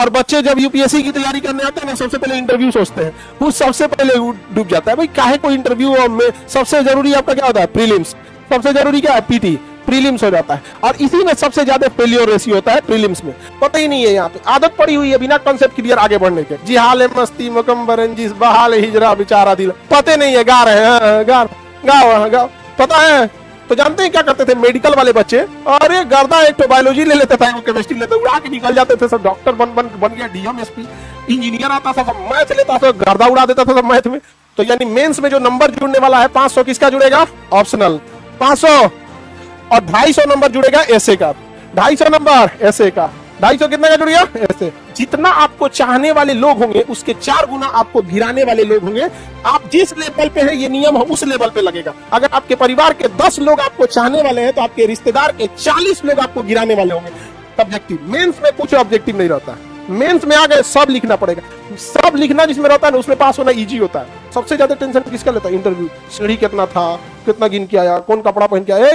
और बच्चे जब यूपीएससी की तैयारी करने आते हैं ना, सबसे पहले इंटरव्यू सोचते हैं, वो सबसे पहले डूब जाता है। भाई काहे को इंटरव्यू में सबसे जरूरी आपका क्या होता है? प्रीलिम्स। सबसे जरूरी क्या है? पीटी। प्रीलिम्स हो जाता है, और इसी में सबसे ज्यादा फेलियर रेशियो होता है प्रीलिम्स में। पता ही नहीं है, यहाँ पे आदत पड़ी हुई है बिना कॉन्सेप्ट क्लियर आगे बढ़ने के। जी हाल मस्ती मकम रंजिश बहाल हिजरा बेचारा दिल, पते नहीं है, गा रहे हैं, गाओ पता है। तो जानते हैं क्या करते थे मेडिकल वाले बच्चे? अरे गर्दा एक तो बायोलॉजी ले लेता था, वो केमिस्ट्री लेते, उड़ा के निकल जाते थे सब। डॉक्टर बन गया, डीएम एसपी इंजीनियर आता था, सब मैथ लेता था, गर्दा उड़ा देता था सब मैथ में। तो यानी मेंस में जो नंबर जुड़ने वाला है 500, किसका जुड़ेगा? ऑप्शनल 500, और 250 नंबर जुड़ेगा ऐसे का। 250 नंबर ऐसे का, 250 कितने का जुड़ गया? ऐसे। जितना आपको चाहने वाले लोग होंगे उसके 4 गुना आपको भिराने वाले लोग होंगे। आप जिस लेवल पे है ये नियम है उस लेवल पे लगेगा। अगर आपके परिवार के 10 लोग आपको चाहने वाले हैं तो आपके रिश्तेदार के 40 लोग आपको गिराने वाले होंगे। सब्जेक्टिव। मेंस में कुछ ऑब्जेक्टिव नहीं रहता है। मेंस में आ गए सब लिखना पड़ेगा। सब लिखना जिसमें रहता है ना उसमें पास होना इजी होता है। सबसे ज्यादा टेंशन किसका लेता है? इंटरव्यू। सीढ़ी कितना था, कितना गिन के आया, कौन कपड़ा पहन के आया,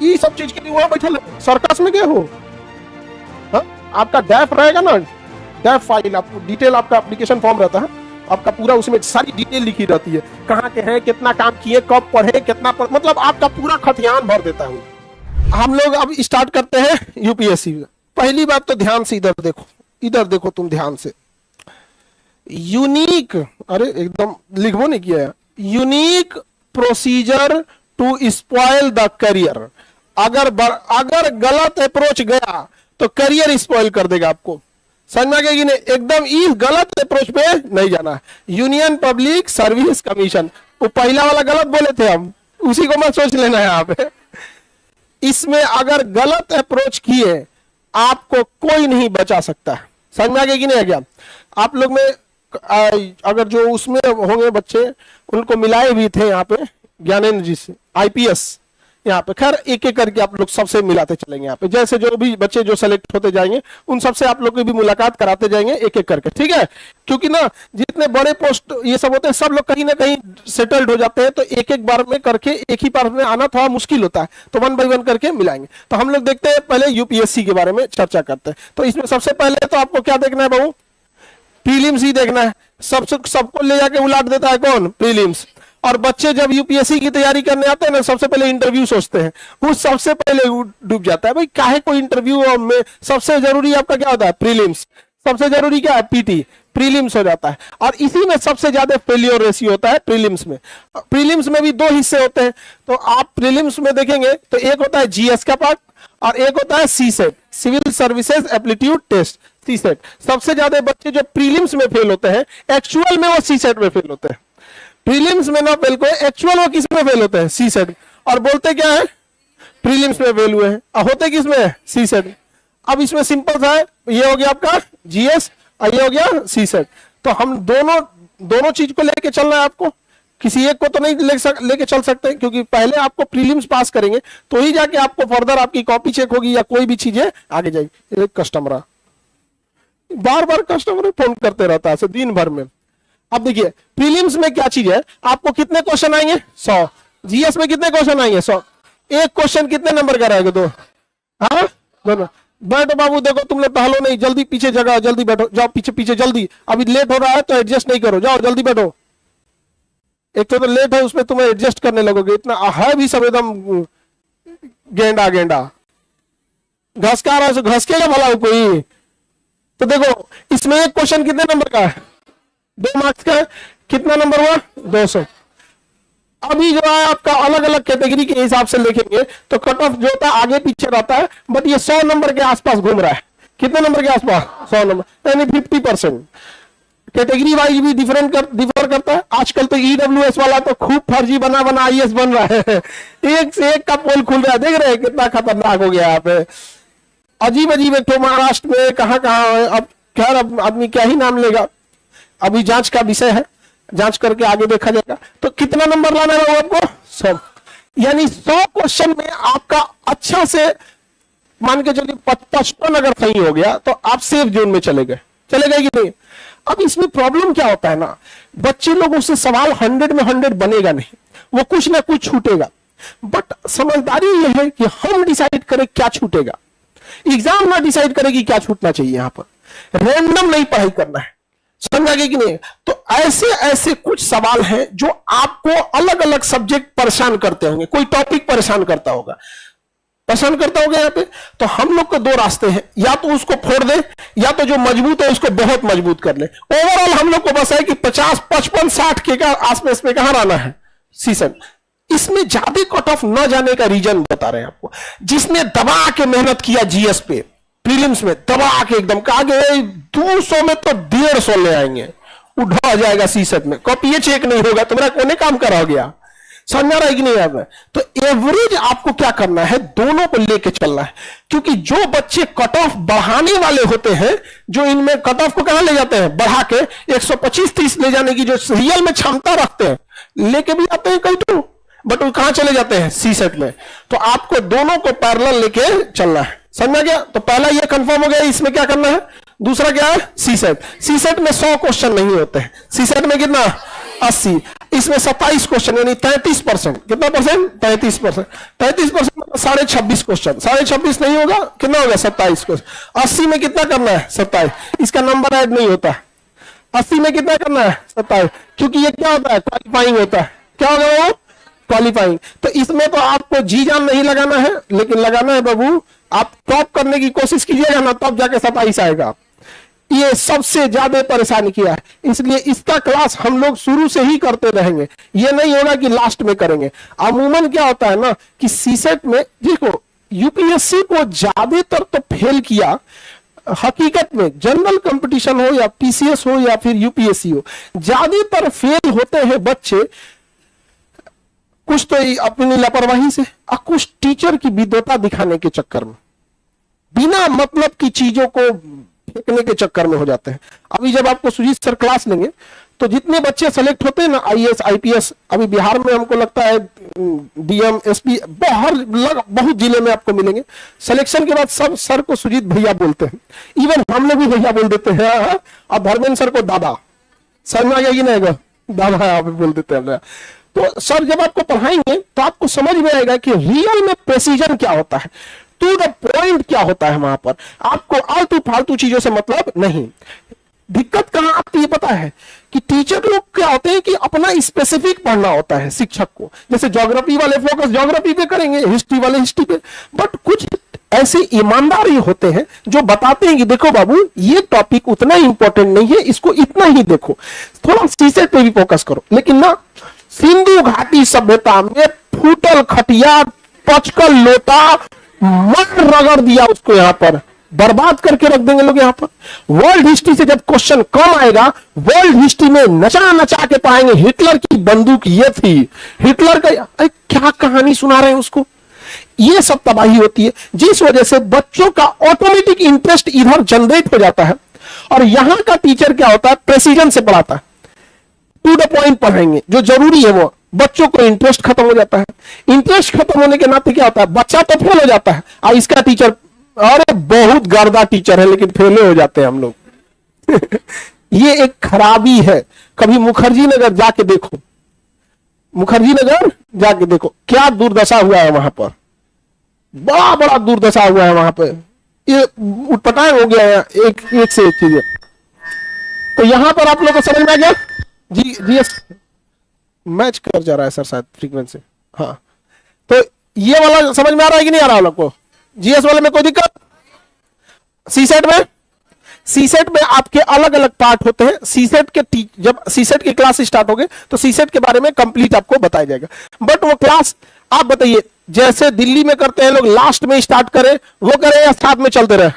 ये सब चीज के लिए वहां बैठे सर्कस में गए हो। हा? आपका डैफ रहेगा ना, डैफ फाइल, आपको डिटेल, आपका एप्लीकेशन फॉर्म रहता है आपका पूरा, उसमें सारी डिटेल लिखी रहती है, कहाँ के हैं, कितना काम किए, कब पढ़े, कितना मतलब आपका पूरा खतियान भर देता है। हम लोग अब स्टार्ट करते हैं यूपीएससी। पहली बात तो ध्यान से इधर देखो, इधर देखो तुम ध्यान से। यूनिक, अरे एकदम लिखो नहीं किया है, unique procedure to spoil the career. अगर गलत अप्रोच गया तो करियर स्पॉइल कर देगा आपको। समझ में आ गया कि नहीं? एकदम इस गलत अप्रोच पे नहीं जाना। यूनियन पब्लिक सर्विस कमीशन, वो पहला वाला गलत बोले थे हम, उसी को मत सोच लेना है यहाँ पे। इसमें अगर गलत अप्रोच किए आपको कोई नहीं बचा सकता। समझ में आ गया कि नहीं आ गया? आप लोग में अगर जो उसमें होंगे बच्चे, उनको मिलाए भी थे यहाँ पे ज्ञानेंद्र जी से, आईपीएस यहाँ पे। खैर एक एक करके आप लोग सबसे मिलाते चलेंगे यहाँ पे, जैसे जो भी बच्चे जो सेलेक्ट होते जाएंगे उन सबसे आप लोग की भी मुलाकात कराते जाएंगे एक एक करके, ठीक है? क्योंकि ना जितने बड़े पोस्ट ये सब होते हैं सब लोग कहीं ना कहीं सेटल्ड हो जाते हैं, तो एक एक बार में करके एक ही बार में आना थोड़ा मुश्किल होता है, तो 1 बाय 1 करके मिलाएंगे। तो हम लोग देखते हैं पहले यूपीएससी के बारे में चर्चा करते हैं। तो इसमें सबसे पहले तो आपको क्या देखना है बाबू? प्रीलिम्स ही देखना है। सबको ले जाके उलाट देता है कौन? प्रीलिम्स। और बच्चे जब यूपीएससी की तैयारी करने आते हैं ना, सबसे पहले इंटरव्यू सोचते हैं, वो सबसे पहले डूब जाता है। भाई काहे को इंटरव्यू में सबसे जरूरी आपका क्या होता है? प्रीलिम्स। सबसे जरूरी क्या है? पीटी। प्रीलिम्स हो जाता है, और इसी में सबसे ज्यादा फेलियर रेशियो होता है प्रीलिम्स में। प्रीलिम्स में भी 2 हिस्से होते हैं, तो आप प्रीलिम्स में देखेंगे तो एक होता है जीएस का पार्ट और एक होता है CSAT, civil services aptitude test, CSAT. सबसे ज्यादा बच्चे जो प्रीलिम्स में फेल होते हैं, एक्चुअल में वो सीसेट में फेल होते हैं। प्रीलिम्स में ना फेल को, एक्चुअल वो किस में फेल होते हैं? सीसेट। और बोलते क्या है? प्रीलिम्स में फेल हुए हैं, और होते किस में? सीसेट। अब इसमें सिंपल सा है, ये हो गया आपका जीएस और ये हो गया सीसेट। तो हम दोनों चीज को लेके चलना है आपको, किसी एक को तो नहीं लेके चल सकते, क्योंकि पहले आपको प्रीलिम्स पास करेंगे तो ही जाके आपको फर्दर आपकी कॉपी चेक होगी या कोई भी चीजें आगे जाएगी। एक कस्टमर बार बार कस्टमर फोन करते रहता है दिन भर में। अब देखिए प्रीलिम्स में क्या चीज है, आपको कितने क्वेश्चन आएंगे? 100। जीएस में कितने क्वेश्चन आएंगे? 100। एक क्वेश्चन कितने नंबर का रहेगा? 2। हाँ दोनों। बैठो बाबू, देखो तुम लोग टहलो नहीं, जल्दी पीछे जगह, जल्दी बैठो, जाओ पीछे पीछे जल्दी, अभी लेट हो रहा है तो एडजस्ट नहीं करो, जाओ जल्दी बैठो। एक तो लेट है उसमें तुम्हें एडजस्ट करने लगोगे, इतना है भी सब एकदम गेंडा गेंडा, घसका रहा है, घसकेगा भला कोई? तो देखो इसमें एक क्वेश्चन कितने नंबर का है? 2 मार्क्स का है। कितना नंबर हुआ? 200। अभी जो है आपका अलग अलग कैटेगरी के हिसाब से लिखेंगे तो कट ऑफ जो होता है आगे पीछे रहता है, बट ये 100 नंबर के आसपास घूम रहा है। कितने नंबर के आसपास? 100 नंबर, यानी 50%। कैटेगरी वाइज भी डिफर करता है। आजकल तो ईडब्ल्यूएस वाला तो खूब फर्जी बना आईएएस बन रहा है, एक से एक का पोल खुल रहा है, देख रहे हैं कितना खतरनाक हो गया यहाँ पे। अजीब अजीब एक तो महाराष्ट्र में कहाँ है। अब खैर अब आदमी क्या ही नाम लेगा, अभी जांच का विषय है, जांच करके आगे देखा जाएगा। तो कितना नंबर लाना है आपको? 100। यानी 100 क्वेश्चन में आपका अच्छा से मान के चलिए 55 अगर सही हो गया तो आप सेफ जोन में चले गए कि नहीं? अब इसमें प्रॉब्लम क्या होता है ना, बच्चे लोगों से सवाल 100 में 100 बनेगा नहीं, वो कुछ ना कुछ छूटेगा। बट समझदारी यह है कि हम डिसाइड करें क्या छूटेगा। एग्जाम ना डिसाइड करेगी क्या छूटना चाहिए, यहां पर रैंडम नहीं पढ़ाई करना है, समझ आ गई कि नहीं। तो ऐसे ऐसे कुछ सवाल हैं जो आपको अलग अलग सब्जेक्ट परेशान करते होंगे, कोई टॉपिक परेशान करता होगा, पसंद करता होगा यहाँ पे। तो हम लोग को दो रास्ते हैं, या तो उसको फोड़ दे, या तो जो मजबूत है उसको बहुत मजबूत कर ले। ओवरऑल हम लोग को बस है कि 50, 55, 60 के का आसपास में कहां रहना है सीजन। इसमें ज्यादा कट ऑफ न जाने का रीजन बता रहे हैं आपको। जिसने दबा के मेहनत किया जीएस पे प्रीलिम्स में, दबा के एकदम कहा गया 200 में तो 150 ले आएंगे, उठा जाएगा सीसेट में, कॉपी ये चेक नहीं होगा, तुम्हारा कोने काम करा गया, समझ आ रहा है कि नहीं आप। तो एवरेज आपको क्या करना है, दोनों को लेके चलना है। क्योंकि जो बच्चे कट ऑफ बढ़ाने वाले होते हैं, जो इनमें कट ऑफ को कहां ले जाते हैं, बढ़ा के 125-30 ले जाने की जो रियल में क्षमता रखते हैं, लेके भी आते हैं कई तो, बट वो कहां चले जाते हैं सीसेट में। तो आपको दोनों को पैरेलल लेके चलना है, समझ गया। तो पहला ये कंफर्म हो गया, इसमें क्या करना है। दूसरा क्या है, सीसेट। सीसेट में 100 क्वेश्चन नहीं होते हैं, सीसेट में कितना 80, इसमें 27 क्वेश्चन यानी 33%। कितना परसेंट, 33%। 33% 26.5 क्वेश्चन, 26.5 नहीं होगा, कितना होगा 27 क्वेश्चन। 80 में कितना करना है 27, इसका नंबर ऐड नहीं होता। 80 में कितना करना है 27, क्योंकि ये क्या होता है, क्वालिफाइंग होता है। क्या होगा वो, क्वालिफाइंग। तो इसमें तो आपको जी जान नहीं लगाना है, लेकिन लगाना है बाबू, आप टॉप करने की कोशिश कीजिएगा ना, तब जाके 27 आएगा। ये सबसे ज्यादा परेशानी किया है, इसलिए इसका क्लास हम लोग शुरू से ही करते रहेंगे, ये नहीं होगा कि लास्ट में करेंगे। अमूमन क्या होता है ना कि सीसेट में देखो, यूपीएससी को ज्यादातर तो फेल किया, हकीकत में जनरल कंपटीशन हो या पीसीएस हो या फिर यूपीएससी हो, ज्यादातर फेल होते हैं बच्चे कुछ तो अपनी लापरवाही से और कुछ टीचर की विद्वता दिखाने के चक्कर में, बिना मतलब की चीजों को फेंकने के चक्कर में हो जाते हैं। अभी जब आपको सुजीत सर क्लास लेंगे तो जितने बच्चे सेलेक्ट होते हैं ना आईएएस आईपीएस, अभी बिहार में हमको लगता है डीएम एसपी बहुत जिले में आपको मिलेंगे, सिलेक्शन के बाद सब सर को सुजीत भैया बोलते हैं, इवन हम लोग भी भैया बोल देते हैं। और धर्मेंद्र सर को दादा, सर में आ गया कि नहीं, दादा आप बोल देते हैं। तो सर जब आपको पढ़ाएंगे तो आपको समझ में आएगा कि रियल में प्रेसिजन क्या होता है, टू द पॉइंट क्या होता है। वहां पर आपको आलतू फालतू चीजों से मतलब नहीं। दिक्कत कहां आती है पता है कि टीचर लोग क्या होते हैं कि अपना स्पेसिफिक पढ़ना होता है शिक्षक को, जैसे ज्योग्राफी वाले फोकस ज्योग्राफी पे करेंगे, हिस्ट्री वाले हिस्ट्री पे। बट कुछ ऐसे ईमानदार होते हैं जो बताते हैं कि देखो बाबू ये टॉपिक उतना इंपॉर्टेंट नहीं है, इसको इतना ही देखो, थोड़ा सीसेट पे भी फोकस करो। लेकिन ना, सिंधु घाटी सभ्यता में फूटल खटिया पचकल लोटा मर रगड़ दिया उसको, यहां पर बर्बाद करके रख देंगे लोग। यहां पर वर्ल्ड हिस्ट्री से जब क्वेश्चन कम आएगा, वर्ल्ड हिस्ट्री में नचा नचा के पाएंगे हिटलर की बंदूक ये थी, हिटलर का क्या कहानी सुना रहे हैं उसको। ये सब तबाही होती है, जिस वजह से बच्चों का ऑटोमेटिक इंटरेस्ट इधर जनरेट हो जाता है। और यहां का टीचर क्या होता है, प्रेसिजन से पढ़ाता है, टू द पॉइंट पढ़ाएंगे, जो जरूरी है वो। बच्चों को इंटरेस्ट खत्म हो जाता है। इंटरेस्ट खत्म होने के नाते क्या होता है, बच्चा तो फेल हो जाता है और इसका टीचर, अरे बहुत गर्दा टीचर है लेकिन फेल हो जाते हैं हम लोग। ये एक खराबी है। कभी मुखर्जी नगर जाके देखो, मुखर्जी नगर जाके देखो क्या दुर्दशा हुआ है वहां पर, बड़ा बड़ा दुर्दशा हुआ है वहां पर। ये उटपटांग हो गया है एक से एक चीज। तो यहां पर आप लोग को समझ में आ गया जी। जीएस मैच कर जा रहा है सर शायद फ्रीक्वेंसी। हाँ, तो ये वाला समझ में आ रहा है कि नहीं आ रहा है लोग को, जीएस वाले में कोई दिक्कत। सीसेट में, सीसेट में आपके अलग अलग पार्ट होते हैं। सीसेट के जब सीसेट की क्लास स्टार्ट होगी तो सीसेट के बारे में कंप्लीट आपको बताया जाएगा। बट वो क्लास आप बताइए, जैसे दिल्ली में करते हैं लोग, लास्ट में स्टार्ट करें वो करें या साथ में चलते रहे।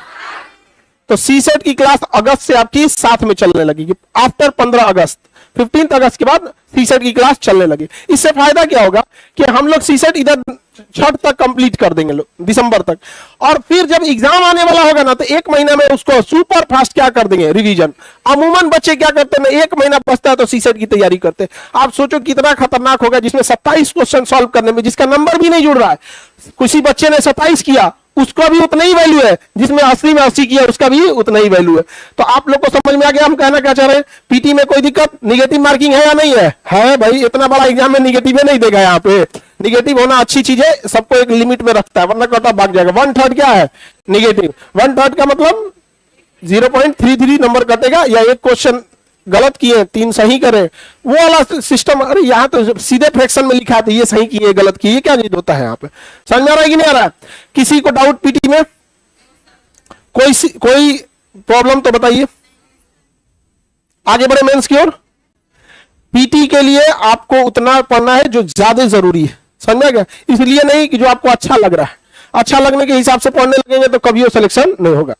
तो सीसेट की क्लास अगस्त से आपकी साथ में चलने लगेगी, आफ्टर 15 अगस्त, 15 अगस्त के बाद सीसेट की क्लास चलने लगी। इससे फायदा क्या होगा कि हम लोग सीसेट इधर छठ तक कंप्लीट कर देंगे लोग, दिसंबर तक। और फिर जब एग्जाम आने वाला होगा ना, तो एक महीना में उसको सुपर फास्ट क्या कर देंगे, रिवीजन। अमूमन बच्चे क्या करते हैं ना, एक महीना बचता है तो सीसेट की तैयारी करते हैं। आप सोचो कितना खतरनाक होगा, जिसमें 27 क्वेश्चन सॉल्व करने में जिसका नंबर भी नहीं जुड़ रहा है। किसी बच्चे ने 27 किया, उसका भी उतना ही वैल्यू है, जिसमें 80 में 80 किया उसका भी उतना ही वैल्यू है। तो आप लोग को समझ में आ गया हम कहना क्या चाह रहे हैं। पीटी में कोई दिक्कत, निगेटिव मार्किंग है या नहीं है? है भाई, इतना बड़ा एग्जाम में निगेटिव नहीं देगा यहाँ पे, निगेटिव होना अच्छी चीज है, सबको एक लिमिट में रखता है, वरना कट ऑफ भाग जाएगा। 1/3 क्या है? निगेटिव। 1/3 का मतलब 0.33 नंबर कटेगा, या एक क्वेश्चन गलत किए 3 सही करे, वो वाला सिस्टम। अरे यहाँ तो सीधे फ्रैक्शन में लिखा था, ये सही किए गलत किए, क्या चीज होता है यहाँ पे? समझ में आ रहा है कि नहीं आ रहा है? किसी को डाउट पीटी में? कोई प्रॉब्लम तो बताइए। आगे बढ़े मेंस की ओर। पीटी के लिए आपको उतना पढ़ना है जो ज्यादा जरूरी है, समझ में गया? इसलिए नहीं कि जो आपको अच्छा लग रहा है, अच्छा लगने के हिसाब से पढ़ने लगेंगे तो कभी वो सिलेक्शन नहीं होगा।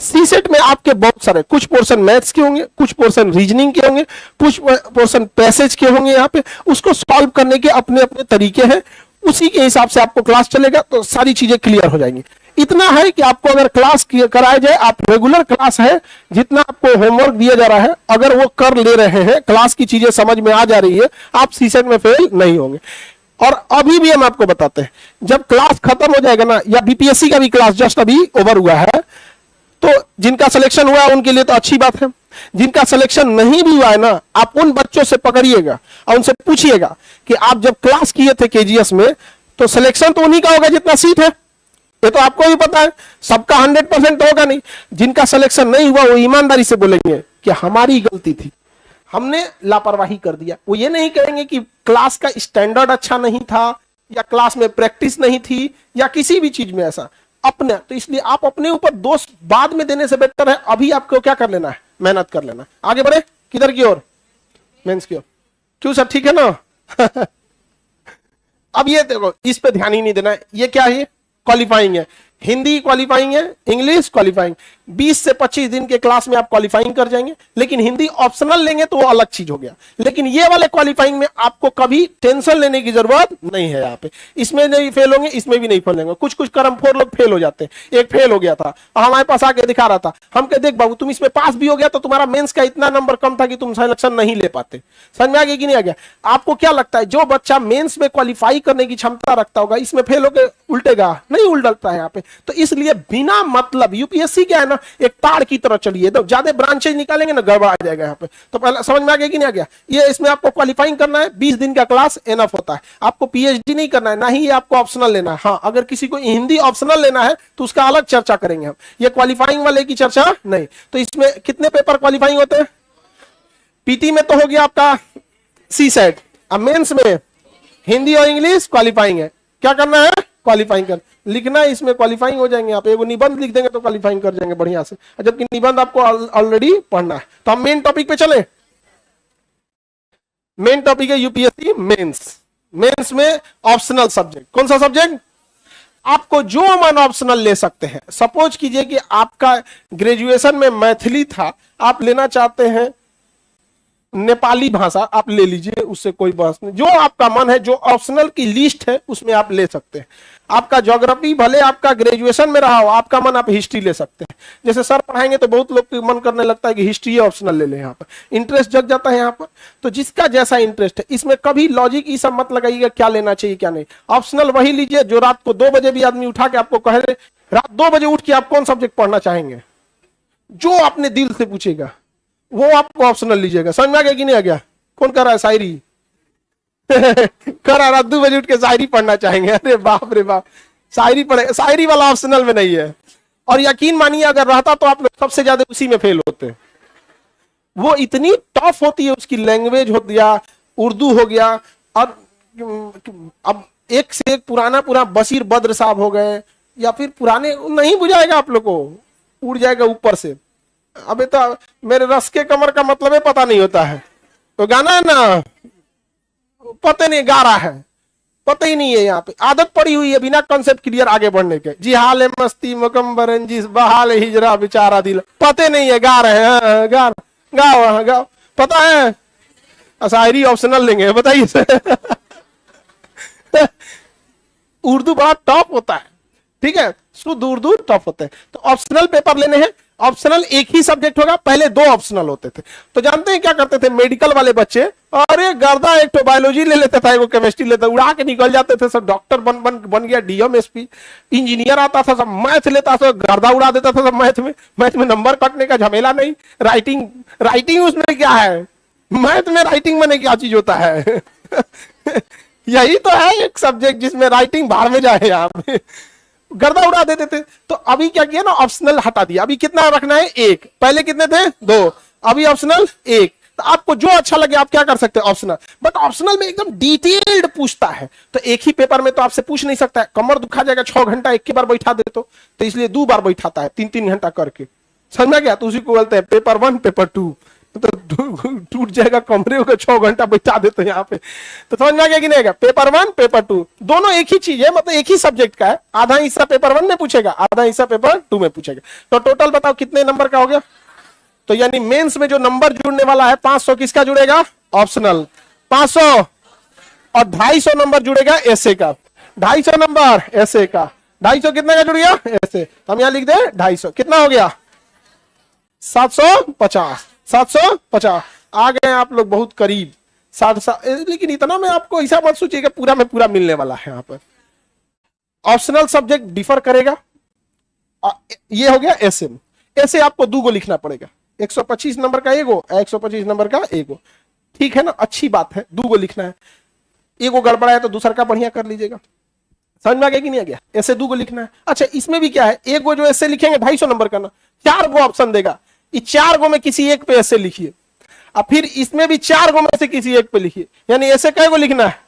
सी सेट में आपके बहुत सारे, कुछ पोर्शन मैथ्स के होंगे, कुछ पोर्शन रीजनिंग के होंगे, कुछ पोर्शन पैसेज के होंगे। यहाँ पे उसको सॉल्व करने के अपने अपने तरीके हैं, उसी के हिसाब से आपको क्लास चलेगा तो सारी चीजें क्लियर हो जाएंगी। इतना है कि आपको अगर क्लास कराया जाए, आप रेगुलर क्लास है, जितना आपको होमवर्क दिया जा रहा है अगर वो कर ले रहे हैं, क्लास की चीजें समझ में आ जा रही है, आप सी सेट में फेल नहीं होंगे। और अभी भी हम आपको बताते हैं, जब क्लास खत्म हो जाएगा ना, या बीपीएससी का भी क्लास जस्ट अभी ओवर हुआ है, तो जिनका सिलेक्शन हुआ है उनके लिए तो अच्छी बात है। जिनका सिलेक्शन नहीं भी हुआ है ना, आप उन बच्चों से पकड़िएगा और उनसे पूछिएगा कि आप जब क्लास किए थे केजीएस में, तो सिलेक्शन तो उन्हीं का होगा जितना सीट है, ये तो आपको भी पता है। सबका 100% होगा नहीं। जिनका सिलेक्शन नहीं हुआ वो ईमानदारी से बोलेंगे कि हमारी गलती थी, हमने लापरवाही कर दिया। वो ये नहीं कहेंगे कि क्लास का स्टैंडर्ड अच्छा नहीं था, या क्लास में प्रैक्टिस नहीं थी, या किसी भी चीज में ऐसा अपने। तो इसलिए आप अपने ऊपर दोष बाद में देने से बेहतर है अभी आपको क्या कर लेना है, मेहनत कर लेना। आगे बढ़े किधर की ओर? मेंस की ओर। क्यों सर, ठीक है ना? अब ये देखो, इस पे ध्यान ही नहीं देना है। ये क्या है? क्वालिफाइंग है। हिंदी क्वालिफाइंग है, इंग्लिश क्वालिफाइंग। 20 से 25 दिन के क्लास में आप क्वालिफाइंग कर जाएंगे। लेकिन हिंदी ऑप्शनल लेंगे तो वो अलग चीज हो गया। लेकिन ये वाले क्वालिफाइंग में आपको कभी टेंशन लेने की जरूरत नहीं है। यहाँ पे इसमें नहीं फेल होंगे, इसमें भी नहीं फेल होंगे। कुछ कुछ कर्म फोर लोग फेल हो जाते हैं। एक फेल हो गया था और हमारे पास आके दिखा रहा था, हम कह देख बाबू तुम इसमें पास भी हो गया तो तुम्हारा मेंस का इतना नंबर कम था कि तुम सिलेक्शन नहीं ले पाते। समझ में आ गया कि नहीं आ गया? आपको क्या लगता है जो बच्चा मेंस में क्वालिफाई करने की क्षमता रखता होगा, इसमें फेल होकर उल्टेगा? नहीं उल्टता है यहाँ पे। तो इसलिए बिना मतलब, यूपीएससी क्या है ना, एक तार की तरह चलिए, तो ज्यादा ब्रांचेज निकालेंगे ना गड़बड़ आ जाएगा यहाँ पे। तो पहले समझ में आ गया कि नहीं आ गया? ये इसमें आपको क्वालिफाइंग करना है, 20 दिन का क्लास एनफ होता है। आपको पीएचडी नहीं करना है, ना ही ये आपको ऑप्शनल लेना है। हाँ, अगर किसी को हिंदी ऑप्शनल लेना है तो उसका अलग चर्चा करेंगे हम, ये क्वालिफाइंग वाले की चर्चा नहीं। तो इसमें कितने पेपर क्वालिफाइंग होते हैं? पीटी में तो हो गया आपका सी सेट, अब मेंस में हिंदी और इंग्लिश क्वालिफाइंग है। क्या करना है? क्वालिफाइंग कर लिखना है, इसमें क्वालिफाइंग हो जाएंगे। आप एगो निबंध लिख देंगे तो क्वालिफाइंग कर जाएंगे बढ़िया से, जबकि निबंध आपको ऑलरेडी पढ़ना है। तो हम मेन टॉपिक पे चले। मेन टॉपिक है यूपीएससी मेंस। मेंस में ऑप्शनल सब्जेक्ट, कौन सा सब्जेक्ट? आपको जो मन ऑप्शनल ले सकते हैं। सपोज कीजिए कि आपका ग्रेजुएशन में मैथिली था, आप लेना चाहते हैं नेपाली भाषा, आप ले लीजिए, उससे कोई बहस नहीं। जो आपका मन है, जो ऑप्शनल की लिस्ट है उसमें आप ले सकते हैं। आपका ज्योग्राफी भले आपका ग्रेजुएशन में रहा हो, आपका मन आप हिस्ट्री ले सकते हैं। जैसे सर पढ़ाएंगे तो बहुत लोग मन करने लगता है कि हिस्ट्री ऑप्शनल ले लें, यहाँ पर इंटरेस्ट जग जाता है यहाँ पर। तो जिसका जैसा इंटरेस्ट है, इसमें कभी लॉजिक ये सब मत लगाइएगा क्या लेना चाहिए क्या नहीं। ऑप्शनल वही लीजिए जो रात को 2 बजे भी आदमी उठा के आपको कहे, रात 2 बजे उठ के आप कौन सब्जेक्ट पढ़ना चाहेंगे, जो अपने दिल से पूछेगा वो आपको ऑप्शनल लीजिएगा। समझ में आ गया कि नहीं आ गया? कौन कर रहा है शायरी? कर रहा है, 2 बजे उठ के शायरी पढ़ना चाहेंगे? अरे बाप रे बाप, शायरी पढ़े, शायरी वाला ऑप्शनल में नहीं है। और यकीन मानिए अगर रहता तो आप लोग सबसे ज्यादा उसी में फेल होते। वो इतनी टफ होती है, उसकी लैंग्वेज हो गया, उर्दू हो गया, और अब एक से एक पुराना बशीर बद्र साहब हो गए, या फिर पुराने, नहीं बुझाएगा आप लोग को, उड़ जाएगा ऊपर से। अबे तो मेरे रस के कमर का मतलब है पता नहीं होता है, तो गाना है ना, पता नहीं गा रहा है, पता ही नहीं है। यहाँ पे आदत पड़ी हुई है बिना कॉन्सेप्ट क्लियर आगे बढ़ने के। जी हाल मस्ती मुकम्बरन जिस बहाल हिजरा बेचारा दिल, पते नहीं है, गा रहे हैं, गाओ गाओ, पता है? शायरी ऑप्शनल लेंगे, बताइए। उर्दू बड़ा टॉप होता है, ठीक है, शुद्ध उर्दू टॉप होता है। तो ऑप्शनल पेपर लेने हैं, ऑप्शनल एक ही सब्जेक्ट होगा, पहले दो ऑप्शनल होते थे। तो जानते हैं क्या करते थे मेडिकल वाले बच्चे, अरे गर्दा, एक तो बायोलॉजी ले लेता था, एक केमिस्ट्री लेता, उड़ा के निकल जाते थे, सब डॉक्टर बन गया, डीएम एसपी इंजीनियर आता था, सब मैथ लेता था, गर्दा उड़ा देता था सब मैथ में नंबर कटने का झमेला नहीं। राइटिंग उसमें क्या है, मैथ में राइटिंग में क्या चीज होता है यही तो है एक सब्जेक्ट जिसमें राइटिंग बाहर में जाए, यहाँ पे गर्दा उड़ा देते थे। तो अभी क्या किया ना, ऑप्शनल हटा दिया। अभी कितना रखना है, एक, पहले कितने थे, दो, अभी ऑप्शनल एक। तो आपको जो अच्छा लगे आप क्या कर सकते हैं, ऑप्शनल। बट ऑप्शनल में एकदम डिटेल्ड पूछता है, तो एक ही पेपर में तो आपसे पूछ नहीं सकता है, कमर दुखा जाएगा, 6 घंटा एक के बार बैठा दे तो इसलिए 2 बार बैठाता है, 3-3 घंटा करके, समझ में गया। तो उसी को बोलते हैं पेपर 1 पेपर 2, तो टूट जाएगा कमरे को, 6 घंटा बैठा देते हैं यहाँ पे। तो समझ में आ गया कि नहीं, पेपर 1 पेपर 2 दोनों एक ही चीज है, मतलब एक ही सब्जेक्ट का है। आधा हिस्सा पेपर 1 में पूछेगा, आधा हिस्सा पेपर 2 में पूछेगा। तो टोटल बताओ कितने नंबर का हो गया। तो यानी मेंस में जो नंबर जुड़ने वाला है 500 किसका जुड़ेगा, ऑप्शनल 500, और 250 नंबर जुड़ेगा ऐसे का, 250 नंबर ऐसे का। 250 कितने का जुड़ गया, ऐसे। हम यहां लिख दे 250, कितना हो गया 750, 750 आ गए आप लोग बहुत करीब, 700। लेकिन इतना में आपको ऐसा मत सोचिएगा पूरा में पूरा मिलने वाला है। यहाँ पर ऑप्शनल सब्जेक्ट डिफर करेगा। ये हो गया एसएम, ऐसे आपको 2 गो लिखना पड़ेगा, 125 नंबर का एगो, 125 नंबर का एगो, ठीक है ना, अच्छी बात है, 2 गो लिखना है। एगो गड़बड़ा है तो दूसरा का बढ़िया कर लीजिएगा, समझ में आ गया कि नहीं आ गया। ऐसे 2 गो लिखना है। अच्छा, इसमें भी क्या है, एक गो जो ऐसे लिखेंगे 250 नंबर का ना, 4 गो ऑप्शन देगा, इस 4 गो में किसी एक पे ऐसे लिखिए, और फिर इसमें भी 4 गो में से किसी एक पे लिखिए, यानी ऐसे कै गो लिखना है।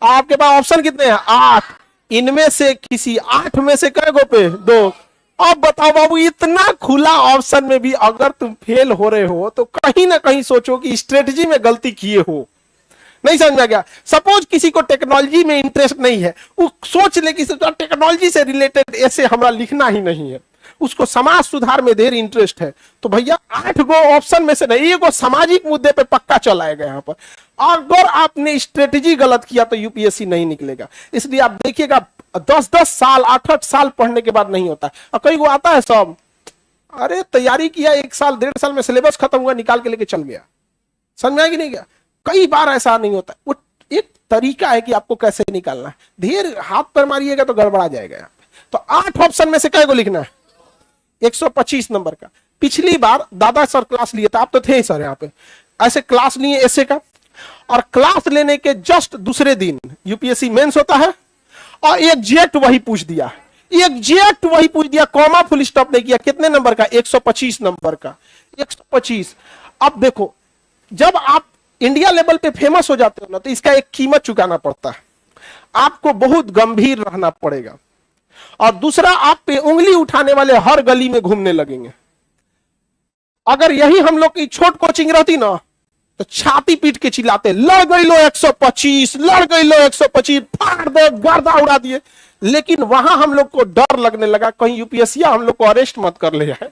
आपके पास ऑप्शन कितने हैं, 8, इनमें से किसी 8 में से कै गो पे, 2। अब बताओ बाबू, इतना खुला ऑप्शन में भी अगर तुम फेल हो रहे हो तो कहीं ना कहीं सोचो कि स्ट्रेटजी में गलती किए हो। नहीं समझ में गया। सपोज किसी को टेक्नोलॉजी में इंटरेस्ट नहीं है, वो सोच ले कि टेक्नोलॉजी से रिलेटेड ऐसे हमारा लिखना ही नहीं है, उसको समाज सुधार में देर इंटरेस्ट है, तो भैया 8 गो ऑप्शन में से नहीं, एक सामाजिक मुद्दे पे पक्का चलाएगा यहाँ पर। अगर आपने स्ट्रेटेजी गलत किया तो यूपीएससी नहीं निकलेगा। इसलिए आप देखिएगा 10-10 साल 8-8 साल पढ़ने के बाद नहीं होता। और कई को आता है सब, अरे तैयारी किया 1 साल 1.5 साल में सिलेबस खत्म हुआ, निकाल के लेके चल गया, समझ में आया कि नहीं गया। कई बार ऐसा नहीं होता, वो एक तरीका है कि आपको कैसे निकालना है। ढेर हाथ पर मारिएगा तो गड़बड़ा जाएगा यहाँ पे। तो 8 ऑप्शन में से कै को लिखना है, 125 नंबर का। पिछली बार दादा सर क्लास लिए थे, आप तो थे ही सर यहाँ पे, ऐसे क्लास लिए ऐसे का, और क्लास लेने के जस्ट दूसरे दिन यूपीएससी मेंस होता है, और एग्जैक्ट वही पूछ दिया, एग्जैक्ट वही पूछ दिया, कॉमा फुल स्टॉप नहीं किया। कितने नंबर का, 125 नंबर का, 125। अब देखो, जब आप इंडिया लेवल पे फेमस हो जाते हो ना, तो इसका एक कीमत चुकाना पड़ता है, आपको बहुत गंभीर रहना पड़ेगा। और दूसरा, आप पे उंगली उठाने वाले हर गली में घूमने लगेंगे। अगर यही हम लोग की छोट कोचिंग रहती ना, तो छाती पीट के चिल्लाते, लड़ गई लो 125, लड़ गई लो 125, फाड़ दे, गर्दा उड़ा दिए। लेकिन वहां हम लोग को डर लगने लगा, कहीं यूपीएससी हम लोग को अरेस्ट मत कर ले जाए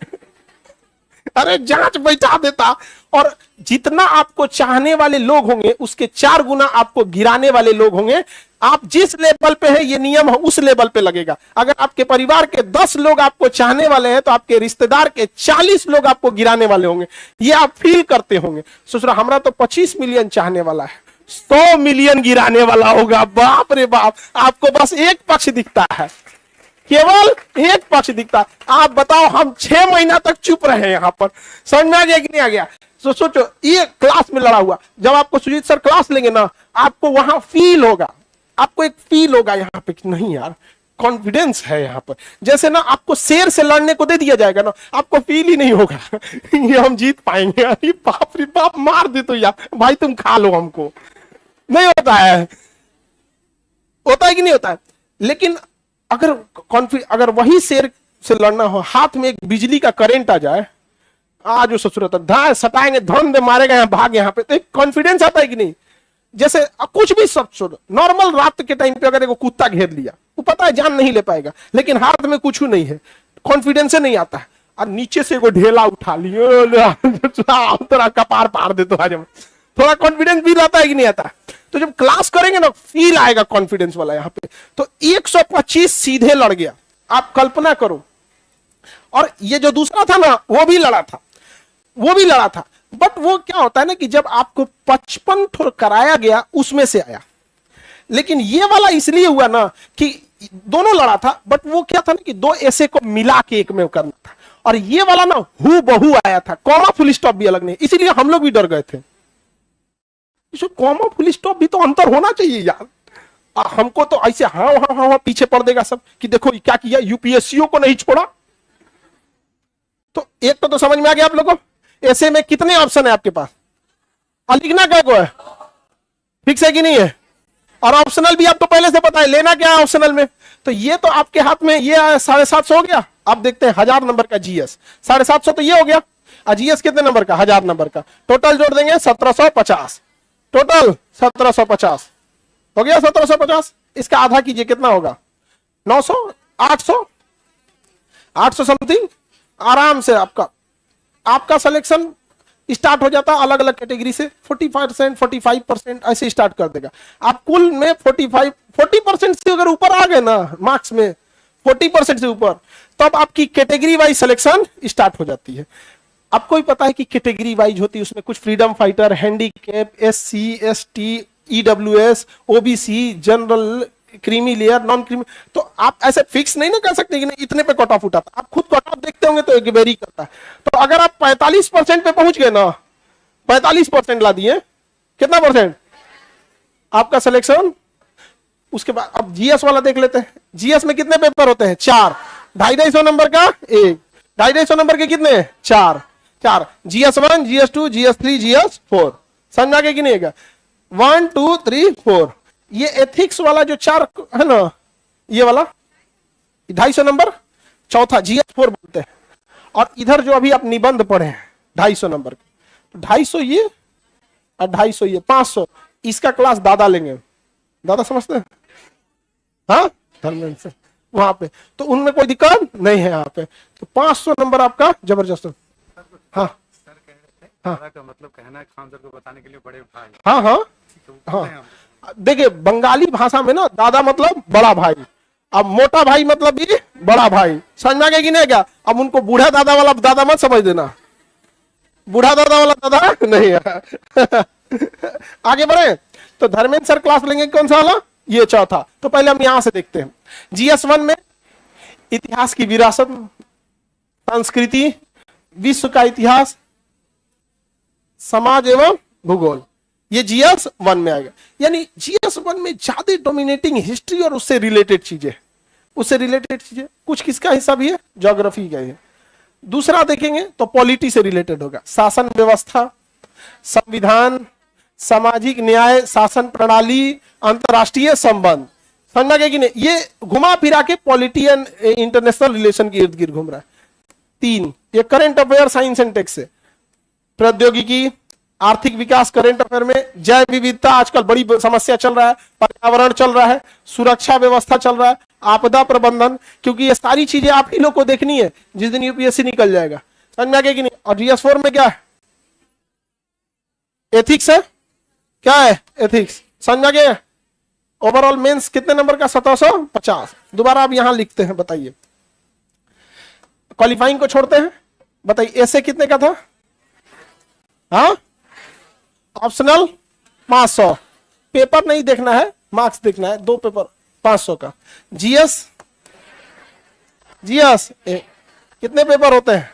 अरे जांच बैठा देता। और जितना आपको चाहने वाले लोग होंगे, उसके 4 गुना आपको गिराने वाले लोग होंगे। आप जिस लेवल पे है, ये नियम है, उस लेवल पे लगेगा। अगर आपके परिवार के 10 लोग आपको चाहने वाले हैं, तो आपके रिश्तेदार के 40 लोग आपको गिराने वाले होंगे। ये आप फील करते होंगे। सोच रहा हमारा तो 25 मिलियन चाहने वाला है, 100 मिलियन गिराने वाला होगा। बाप रे बाप, आपको बस एक पक्ष दिखता है, केवल एक पक्ष दिखता है। आप बताओ, हम 6 महीना तक चुप रहे यहाँ पर, समझ में आ गया कि नहीं आ गया। तो सोचो, ये क्लास में लड़ा हुआ, जब आपको सुजीत सर क्लास लेंगे ना, आपको वहां फील होगा, आपको एक फील होगा यहाँ पे कि नहीं यार, कॉन्फिडेंस है यहाँ पर। जैसे ना आपको शेर से लड़ने को दे दिया जाएगा ना, आपको फील ही नहीं होगा ये हम जीत पाएंगे। अरे बाप रे बाप, मार दे तो यार भाई, तुम खा लो हमको। नहीं होता है, होता है कि नहीं होता है। लेकिन अगर वही शेर से लड़ना हो, हाथ में एक बिजली का करंट आ जाए, आज ससुरत धा सटाएंगे, धन दे मारेगा, यहाँ भाग, यहाँ पे, तो एक कॉन्फिडेंस आता है कि नहीं। जैसे कुछ भी सब छोड़ो, नॉर्मल रात के टाइम पे अगर एक कुत्ता घेर लिया, वो पता है जान नहीं ले पाएगा, लेकिन हाथ में कुछ नहीं है, कॉन्फिडेंस नहीं आता है। और नीचे से ढेला उठा लिया, थोड़ा कपार पार दे, तो आज थोड़ा कॉन्फिडेंस भी आता है कि नहीं आता। तो जब क्लास करेंगे ना, फील आएगा कॉन्फिडेंस वाला यहाँ पे। तो 125 सीधे लड़ गया। आप कल्पना करो, और ये जो दूसरा था ना वो भी लड़ा था, वो भी लड़ा था। बट वो क्या होता है ना कि जब आपको 55 ठोर कराया गया उसमें से आया, लेकिन ये वाला इसलिए हुआ ना कि दोनों लड़ा था, बट वो क्या था ना कि दो ऐसे को मिला के एक में करना था, और ये वाला ना हु बहु आया था, कॉमा फुल स्टॉप भी अलग नहीं, इसीलिए हम लोग भी डर गए थे। कॉमा फुल स्टॉप भी तो अंतर होना चाहिए यार, हमको तो ऐसे हाँ हाँ हाँ पीछे पड़ देगा सब कि देखो क्या किया, यूपीएससीओ को नहीं छोड़ा। तो एक तो समझ में आ गया आप लोगों को। ऐसे में कितने ऑप्शन है आपके पास, और लिखना क्या को है, फिक्स है कि नहीं है, और ऑप्शनल भी आपको पहले से पता है लेना क्या है ऑप्शनल में। तो ये तो आपके हाथ में ये 750 हो गया। अब देखते हैं 1000 नंबर का जीएस, 750 तो ये हो गया, और जीएस कितने नंबर का, 1000 नंबर का, टोटल जोड़ देंगे 1750, टोटल 1750 हो गया। 1750 इसका आधा कीजिए कितना होगा, 900, 800, 800 समथिंग। आराम से आपका सिलेक्शन स्टार्ट हो जाता अलग अलग कैटेगरी से, 40%, 45% ऐसे स्टार्ट कर देगा। आप कुल में 40% से अगर ऊपर आ गए ना मार्क्स में, 40% से ऊपर, तो अब आपकी कैटेगरी वाइज सिलेक्शन स्टार्ट हो जाती है। आपको ही पता है कि कैटेगरी वाइज होती है, उसमें कुछ freedom fighter, handicap, SC, ST, EWS, OBC, general, creamy layer, non creamy. तो आप ऐसे फिक्स नहीं ना कर सकते कि नहीं इतने पे कट ऑफ उठाता, आप खुद कट ऑफ देखते होंगे तो एक वेरी करता है। तो अगर आप 45% पे पहुंच गए ना, 45% ला दिए, कितना परसेंट आपका सिलेक्शन। उसके बाद अब जीएस वाला देख लेते हैं। जीएस में कितने पेपर होते हैं, 4, 250 नंबर का एक, 250 नंबर के कितने, 4, GS1, GS2, GS3, GS4, समझ आ गया कि नहीं है, 1, 2, 3, 4। ये एथिक्स वाला जो 4 है ना, ये वाला 250 नंबर, चौथा GS4 बोलते हैं। और इधर जो अभी आप निबंध पढ़े हैं 250 नंबर के, 250 ये और 250 ये, 500 इसका क्लास दादा लेंगे। दादा समझते हैं, हाँ धर्मेंद्र से वहां पे, तो उनमें कोई दिक्कत नहीं है यहाँ पे। तो 500 नंबर आपका जबरदस्त। हाँ हाँ का मतलब कहना है खान सर को बताने के लिए बड़े भाई। हाँ हाँ हाँ, देखिए बंगाली भाषा में ना दादा मतलब बड़ा भाई, अब मोटा भाई मतलब भी बड़ा भाई, समझ में आ गया कि नहीं क्या। अब उनको बूढ़ा दादा वाला दादा मत समझ देना, बूढ़ा दादा वाला दादा नहीं है। आगे बढ़े तो धर्मेंद्र सर क्लास लेंगे कौन सा वाला, ये चौथा। तो पहले हम यहां से देखते हैं। GS1 में इतिहास की विरासत, संस्कृति, विश्व का इतिहास, समाज एवं भूगोल, ये GS1 में आएगा। यानी GS1 में ज्यादा डोमिनेटिंग हिस्ट्री और उससे रिलेटेड चीजें, कुछ किसका हिस्सा भी है, ज्योग्राफी का है। दूसरा देखेंगे तो पॉलिटी से रिलेटेड होगा, शासन व्यवस्था, संविधान, सामाजिक न्याय, शासन प्रणाली, अंतरराष्ट्रीय संबंध, समझा गया कि नहीं। ये घुमा फिरा के पॉलिटी एंड इंटरनेशनल रिलेशन के इर्द गिर्द घूम रहा है। 3 ये current affair, science and tech से, प्रौद्योगिकी, आर्थिक विकास करंट अफेयर में, जैव विविधता आजकल बड़ी समस्या चल रहा है, पर्यावरण चल रहा है, सुरक्षा व्यवस्था चल रहा है, आपदा प्रबंधन, क्योंकि ये सारी चीजें आप ही लोग को देखनी है जिस दिन यूपीएससी निकल जाएगा, समझ में आ गया कि नहीं। और GS4 में क्या है, एथिक्स है, क्या है एथिक्स, समझ में आ गया। ओवरऑल मेंस कितने नंबर का, 1750। दोबारा आप यहां लिखते हैं, बताइए क्वालिफाइंग को छोड़ते हैं, बताइए ऐसे कितने का था, हाँ ऑप्शनल 500, पेपर नहीं देखना है, मार्क्स देखना है, 2 पेपर 500 का। जीएस कितने पेपर होते हैं,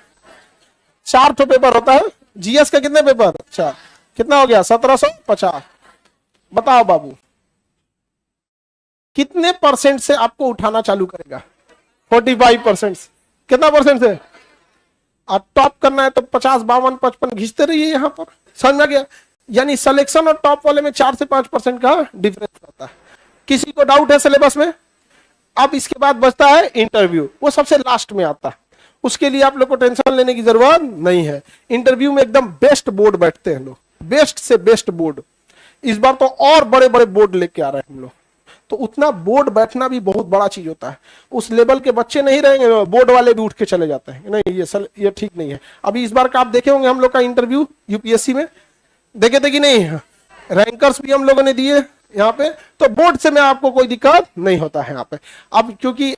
4 तो पेपर होता है। जीएस का कितने पेपर, 4, कितना हो गया 1750। बताओ बाबू कितने परसेंट से आपको उठाना चालू करेगा, 45%। कितना परसेंट से, और टॉप करना है तो 50, 52, 55 घिसते रहिए यहां पर, समझ में गया। यानी सिलेक्शन और टॉप वाले में 4 से 5% का डिफरेंस रहता है। किसी को डाउट है सिलेबस में। अब इसके बाद बचता है इंटरव्यू, वो सबसे लास्ट में आता है, उसके लिए आप लोग को टेंशन लेने की जरूरत नहीं है। इंटरव्यू में एकदम बेस्ट बोर्ड बैठते हैं लोग, बेस्ट से बेस्ट बोर्ड। इस बार तो और बड़े बड़े बोर्ड लेके आ रहे हैं हम लोग, तो उतना बोर्ड बैठना भी बहुत बड़ा चीज होता है। उस लेवल के बच्चे नहीं रहेंगे, बोर्ड वाले भी उठ के चले जाते हैं, नहीं ये ठीक नहीं है। अभी इस बार का आप देखे होंगे हम लोग का इंटरव्यू यूपीएससी में, देखे थे कि नहीं, रैंकर्स भी हम लोगों ने दिए यहाँ पे, तो बोर्ड से में आपको कोई दिक्कत नहीं होता है यहाँ पे। अब क्योंकि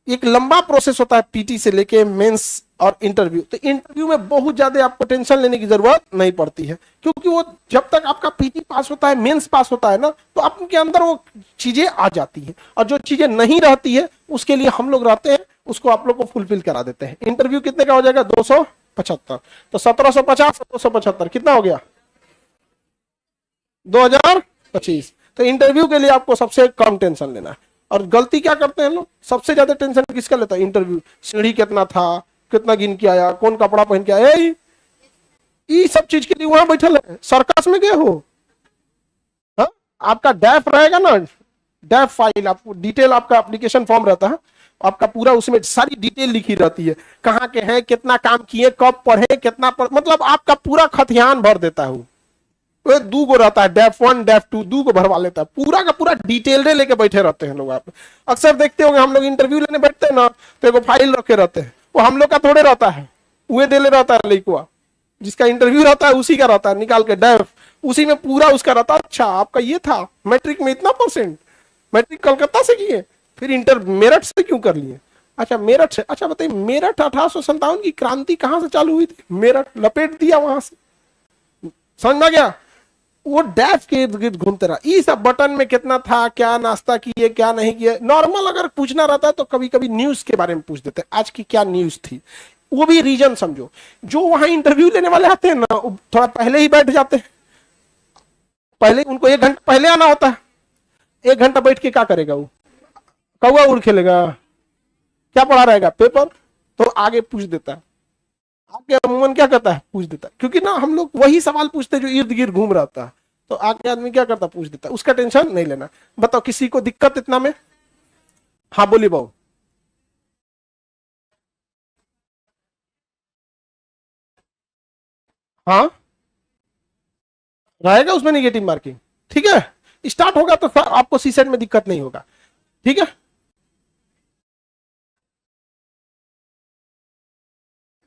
एक लंबा प्रोसेस होता है पीटी से लेके मेंस और इंटरव्यू। तो इंटरव्यू में बहुत ज्यादा आपको टेंशन लेने की जरूरत नहीं पड़ती है, क्योंकि वो जब तक आपका पीटी पास होता है, मेंस पास होता है ना, तो आपके अंदर वो चीजें आ जाती है। और जो चीजें नहीं रहती है उसके लिए हम लोग रहते हैं, उसको आप लोग को फुलफिल करा देते हैं। इंटरव्यू कितने का हो जाएगा? 275। तो 1750 275 कितना हो गया? 2025। तो इंटरव्यू के लिए आपको सबसे कम टेंशन लेना है। और गलती क्या करते हैं लोग? सबसे ज्यादा टेंशन किसका लेता है? इंटरव्यू। सीढ़ी कितना था, कितना गिन के आया, कौन कपड़ा पहन के आया, ये सब चीज के लिए वहां बैठल है। सर्कस में गए हो? हा? आपका डैफ रहेगा ना, डैफ फाइल, आपको डिटेल, आपका एप्लीकेशन फॉर्म रहता है, आपका पूरा उसमें सारी डिटेल लिखी रहती है, कहाँ के हैं, कितना काम किए, कब पढ़े, कितना मतलब आपका पूरा खतियान भर देता है। वो दू गो रहता है, डेफ 1 डेफ 2, दू को भरवा लेता है, पूरा का पूरा डिटेल लेके बैठे रहते हैं लोग। आप अक्सर देखते होंगे हम लोग इंटरव्यू लेने बैठते हैं ना, तो एक फाइल रखे रहते हैं, वो हम लोग का थोड़े रहता है, वो दे ले रहता है लड़का, जिसका इंटरव्यू रहता है उसी का रहता है, निकाल के डेफ उसी में पूरा उसका रहता है। अच्छा आपका ये था, मैट्रिक में इतना %, मैट्रिक कलकत्ता से किए, फिर इंटर मेरठ से क्यों कर लिए? अच्छा मेरठ से। अच्छा बताइए, मेरठ 1857 की क्रांति कहां से चालू हुई थी? मेरठ लपेट दिया वहां से, समझ में गया? वो डैफ के इर्द गिर्द घूमते रहा। ये सब बटन में कितना था, क्या नाश्ता किए, क्या नहीं किए, नॉर्मल अगर पूछना रहता है तो कभी कभी न्यूज के बारे में पूछ देते हैं, आज की क्या न्यूज थी, वो भी रीजन समझो। जो वहां इंटरव्यू लेने वाले आते हैं ना, थोड़ा पहले ही बैठ जाते हैं, पहले उनको 1 घंटा पहले आना होता है। 1 घंटा बैठ के क्या करेगा वो? कौआ उड़ खेलेगा? क्या पढ़ा रहेगा? पेपर। तो आगे पूछ देता है, आगे अमूमन क्या करता है? पूछ देता है, क्योंकि ना हम लोग वही सवाल पूछते हैं जो इर्द गिर्द घूम रहता है, तो आगे आदमी क्या करता है? पूछ देता है। उसका टेंशन नहीं लेना। बताओ किसी को दिक्कत इतना में? हाँ बोलिए बाबू। हाँ रहेगा उसमें निगेटिव मार्किंग, ठीक है। स्टार्ट होगा तो आपको सीसेट में दिक्कत नहीं होगा, ठीक है।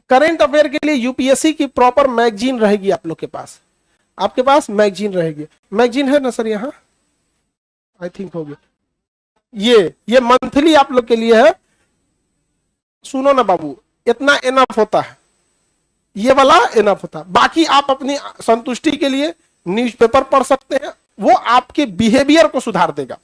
करंट अफेयर के लिए यूपीएससी की प्रॉपर मैगजीन रहेगी आप लोग के पास, आपके पास मैगजीन रहेगी। मैगजीन है ना सर यहाँ? आई थिंक होगी। ये मंथली आप लोग के लिए है। सुनो ना बाबू, इतना इनफ होता है, ये वाला इनफ होता है। बाकी आप अपनी संतुष्टि के लिए न्यूज़पेपर पढ़ सकते हैं, वो आपके बिहेवियर को सुधार देगा।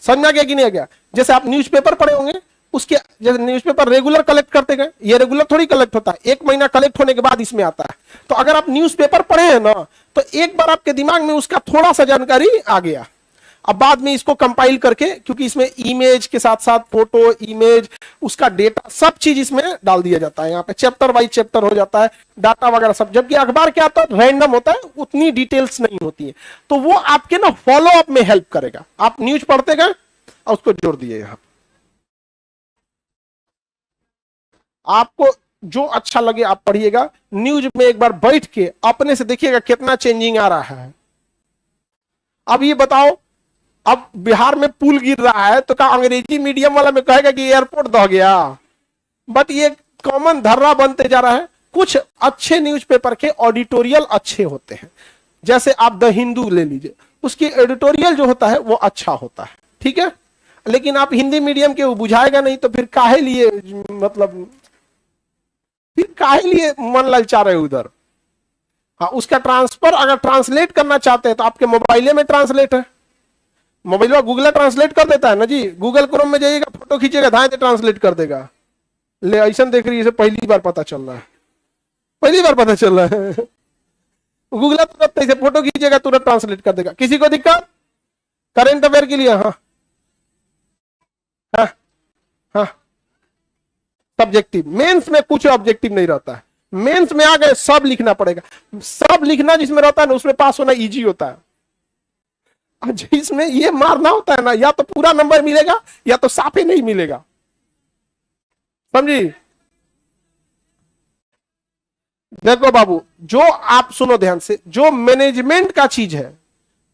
समझ में आ गया कि नहीं आ गया? जैसे आप न्यूज़पेपर पढ़े होंगे, उसके जैसे न्यूज़पेपर रेगुलर कलेक्ट करते गए, ये रेगुलर थोड़ी कलेक्ट होता है, 1 महीना कलेक्ट होने के बाद इसमें आता है। तो अगर आप न्यूज़पेपर पढ़े हैं ना, तो एक बार आपके दिमाग में उसका थोड़ा सा जानकारी आ गया, अब बाद में इसको कंपाइल करके, क्योंकि इसमें इमेज के साथ साथ फोटो, इमेज, उसका डेटा, सब चीज इसमें डाल दिया जाता है। यहाँ पे चैप्टर वाइज चैप्टर हो जाता है, डाटा वगैरह सब। जबकि अखबार क्या होता है? रैंडम होता है, उतनी डिटेल्स नहीं होती है। तो वो आपके ना फॉलो अप में हेल्प करेगा। आप न्यूज पढ़ते गए और उसको जोड़ दिए। यहाँ आपको जो अच्छा लगे आप पढ़िएगा। न्यूज में एक बार बैठ के अपने से देखिएगा कितना चेंजिंग आ रहा है। अब ये बताओ, अब बिहार में पुल गिर रहा है तो क्या अंग्रेजी मीडियम वाला में कहेगा कि एयरपोर्ट दह गया? बट ये कॉमन धर्रा बनते जा रहा है। कुछ अच्छे न्यूज़पेपर के ऑडिटोरियल अच्छे होते हैं, जैसे आप द हिंदू ले लीजिए, उसकी एडिटोरियल जो होता है वो अच्छा होता है, ठीक है। लेकिन आप हिंदी मीडियम के वो बुझाएगा नहीं, तो फिर काहे लिए, मतलब फिर काहे लिए मन ललचा रहे उधर। हाँ, उसका ट्रांसफर अगर ट्रांसलेट करना चाहते हैं तो आपके मोबाइल में ट्रांसलेट है, मोबाइल में गूगल ट्रांसलेट कर देता है ना जी। गूगल क्रोम में जाइएगा, फोटो खींचेगा, धाए से ट्रांसलेट कर देगा। ले ऐसा देख रही है, पहली बार पता चल रहा है, पहली बार पता चल रहा है। गूगल तुरंत ऐसे फोटो खींचेगा, तुरंत ट्रांसलेट कर देगा। किसी को दिक्कत? करेंट अफेयर के लिए हाँ हाँ हाँ सब्जेक्टिव। मेंस में कुछ ऑब्जेक्टिव नहीं रहता है। मेंस में आ गए सब लिखना पड़ेगा। सब लिखना जिसमें रहता है ना, उसमें पास होना इजी होता है। जिसमें ये मारना होता है ना, या तो पूरा नंबर मिलेगा या तो साफे नहीं मिलेगा। समझी? देखो बाबू, जो आप सुनो ध्यान से, जो मैनेजमेंट का चीज है,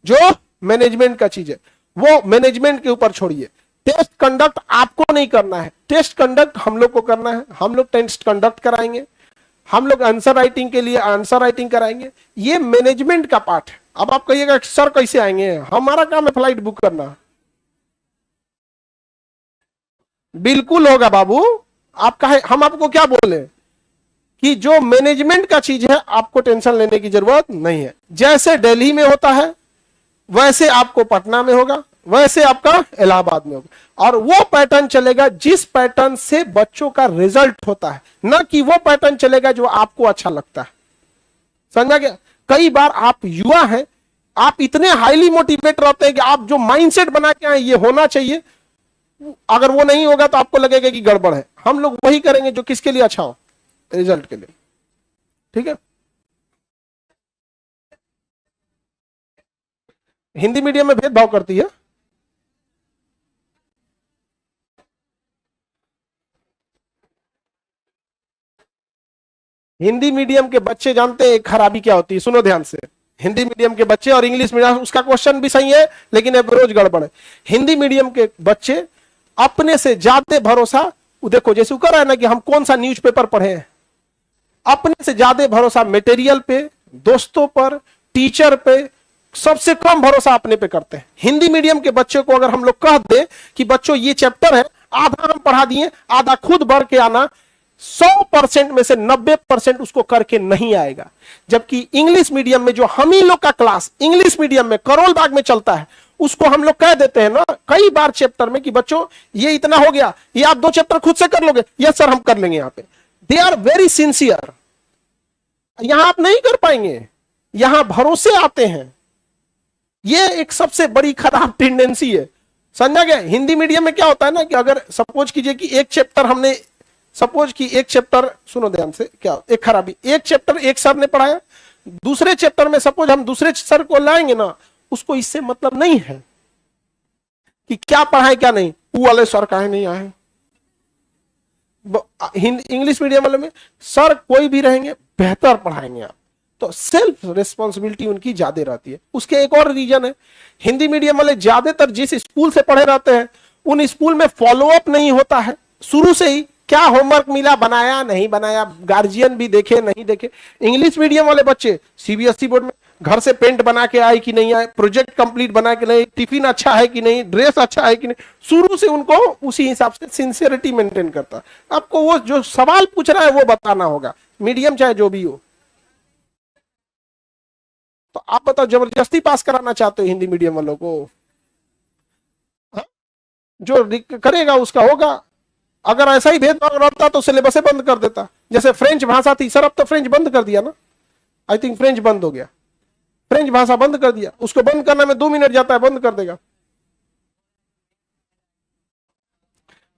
जो मैनेजमेंट का चीज है, वो मैनेजमेंट के ऊपर छोड़िए। टेस्ट कंडक्ट आपको नहीं करना है, टेस्ट कंडक्ट हम लोग को करना है। हम लोग टेस्ट कंडक्ट कराएंगे, हम लोग आंसर राइटिंग के लिए आंसर राइटिंग कराएंगे। ये मैनेजमेंट का पार्ट है। अब आप कहिएगा सर कैसे आएंगे, हमारा काम है फ्लाइट बुक करना। बिल्कुल होगा बाबू। आपका है, हम आपको क्या बोले कि जो मैनेजमेंट का चीज है आपको टेंशन लेने की जरूरत नहीं है। जैसे दिल्ली में होता है वैसे आपको पटना में होगा, वैसे आपका इलाहाबाद में होगा, और वो पैटर्न चलेगा जिस पैटर्न से बच्चों का रिजल्ट होता है, ना कि वो पैटर्न चलेगा जो आपको अच्छा लगता है। समझा गया? कई बार आप युवा हैं, आप इतने हाईली मोटिवेट रहते हैं कि आप जो माइंडसेट बना के आए ये होना चाहिए, अगर वो नहीं होगा तो आपको लगेगा कि गड़बड़ है। हम लोग वही करेंगे जो किसके लिए अच्छा हो, रिजल्ट के लिए। ठीक है? हिंदी मीडियम में भेदभाव करती है। हिंदी मीडियम के बच्चे जानते हैं एक खराबी क्या होती है, सुनो ध्यान से। हिंदी मीडियम के बच्चे और इंग्लिश मीडियम, उसका क्वेश्चन भी सही है लेकिन अप्रोच गड़बड़ है। हिंदी मीडियम के बच्चे अपने से ज्यादा भरोसा, देखो जैसे कर रहा है ना कि हम कौन सा न्यूज़पेपर पढ़े हैं, अपने से ज्यादा भरोसा मटेरियल पे, दोस्तों पर, टीचर पे, सबसे कम भरोसा अपने पे करते हैं। हिंदी मीडियम के बच्चे को अगर हम लोग कह दे कि बच्चों ये चैप्टर है, आधा हम पढ़ा दिए, आधा खुद बढ़ के आना, 100% में से 90% उसको करके नहीं आएगा। जबकि इंग्लिश मीडियम में जो हम ही लोग का क्लास इंग्लिश मीडियम में करोल बाग में चलता है, उसको हम लोग कह देते हैं ना कई बार चैप्टर में कि बच्चों ये इतना हो गया, ये आप 2 चैप्टर खुद से कर लोगे, यस सर हम कर लेंगे। यहां पे दे आर वेरी सिंसियर। यहां आप नहीं कर पाएंगे, यहां भरोसे आते हैं। ये एक सबसे बड़ी खराब टेंडेंसी है। समझा गया? हिंदी मीडियम में क्या होता है ना कि अगर सपोज कीजिए कि एक चैप्टर हमने, सपोज कि एक चैप्टर, सुनो ध्यान से, क्या एक खराबी, एक चैप्टर एक सर ने पढ़ाया, दूसरे चैप्टर में सपोज हम दूसरे सर को लाएंगे ना, उसको इससे मतलब नहीं है कि क्या पढ़ाए क्या नहीं, वो वाले सर काहे नहीं आए। इंग्लिश मीडियम वाले में सर कोई भी रहेंगे बेहतर पढ़ाएंगे आप, तो सेल्फ रिस्पॉन्सिबिलिटी उनकी ज्यादा रहती है। उसके एक और रीजन है, हिंदी मीडियम वाले ज्यादातर जिस स्कूल से पढ़े रहते हैं उन स्कूल में फॉलोअप नहीं होता है शुरू से ही, क्या होमवर्क मिला, बनाया नहीं बनाया, गार्जियन भी देखे नहीं देखे। इंग्लिश मीडियम वाले बच्चे सीबीएसई बोर्ड में घर से पेंट बना के आए कि नहीं आए, प्रोजेक्ट कंप्लीट बना के नहीं, टिफिन अच्छा है कि नहीं, ड्रेस अच्छा है कि नहीं, शुरू से उनको उसी हिसाब से सिंसियरिटी मेंटेन करता है। आपको वो जो सवाल पूछ रहा है वो बताना होगा, मीडियम चाहे जो भी हो। तो आप बताओ, जबरदस्ती पास कराना चाहते हो हिंदी मीडियम वालों को? हाँ? जो करेगा उसका होगा। अगर ऐसा ही भेदभाव रहता तो सिलेबस बंद कर देता। जैसे फ्रेंच भाषा थी सर, अब तो फ्रेंच बंद कर दिया ना, आई थिंक फ्रेंच बंद हो गया, फ्रेंच भाषा बंद कर दिया। उसको बंद करने में 2 मिनट जाता है, बंद कर देगा।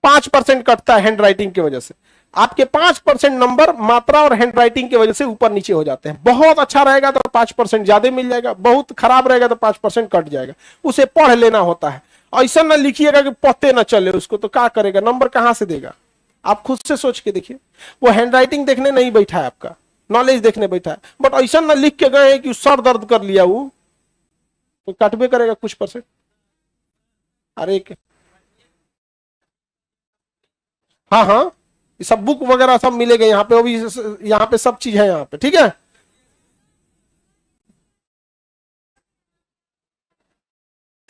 5% कटता है हैंड राइटिंग की वजह से। आपके 5% नंबर मात्रा और हैंड राइटिंग की वजह से ऊपर नीचे हो जाते हैं। बहुत अच्छा रहेगा तो 5% ज्यादा मिल जाएगा, बहुत खराब रहेगा तो 5% कट जाएगा। उसे पढ़ लेना होता है। ऐसा ना लिखिएगा कि पते ना चले उसको, तो क्या करेगा, नंबर कहां से देगा? आप खुद से सोच के देखिए। वो हैंड राइटिंग देखने नहीं बैठा है, आपका नॉलेज देखने बैठा है, बट ऐसा ना लिख के गए कि सर दर्द कर लिया, वो तो कटबे करेगा कुछ परसेंट। अरे हाँ हाँ, ये सब बुक वगैरह सब मिलेगा यहाँ पे, वो भी यहाँ पे सब चीज है यहाँ पे। ठीक है?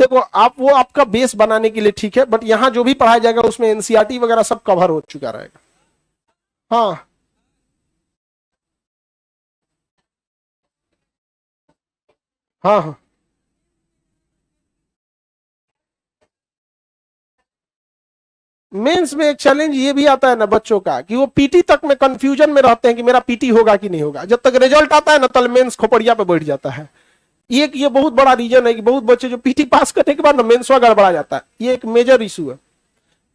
देखो आप, वो आपका बेस बनाने के लिए ठीक है, बट यहाँ जो भी पढ़ाया जाएगा उसमें एनसीईआरटी वगैरह सब कवर हो चुका रहेगा। हाँ हाँ हाँ। मेंस में एक चैलेंज ये भी आता है ना बच्चों का कि वो पीटी तक में कंफ्यूजन में रहते हैं कि मेरा पीटी होगा कि नहीं होगा। जब तक रिजल्ट आता है ना तब मेंस खोपड़िया पे बैठ जाता है। ये बहुत बड़ा रीजन है कि बहुत बच्चे जो पीटी पास करने के बाद ना मेंसवा गड़बड़ा जाता है। ये एक मेजर इशू है।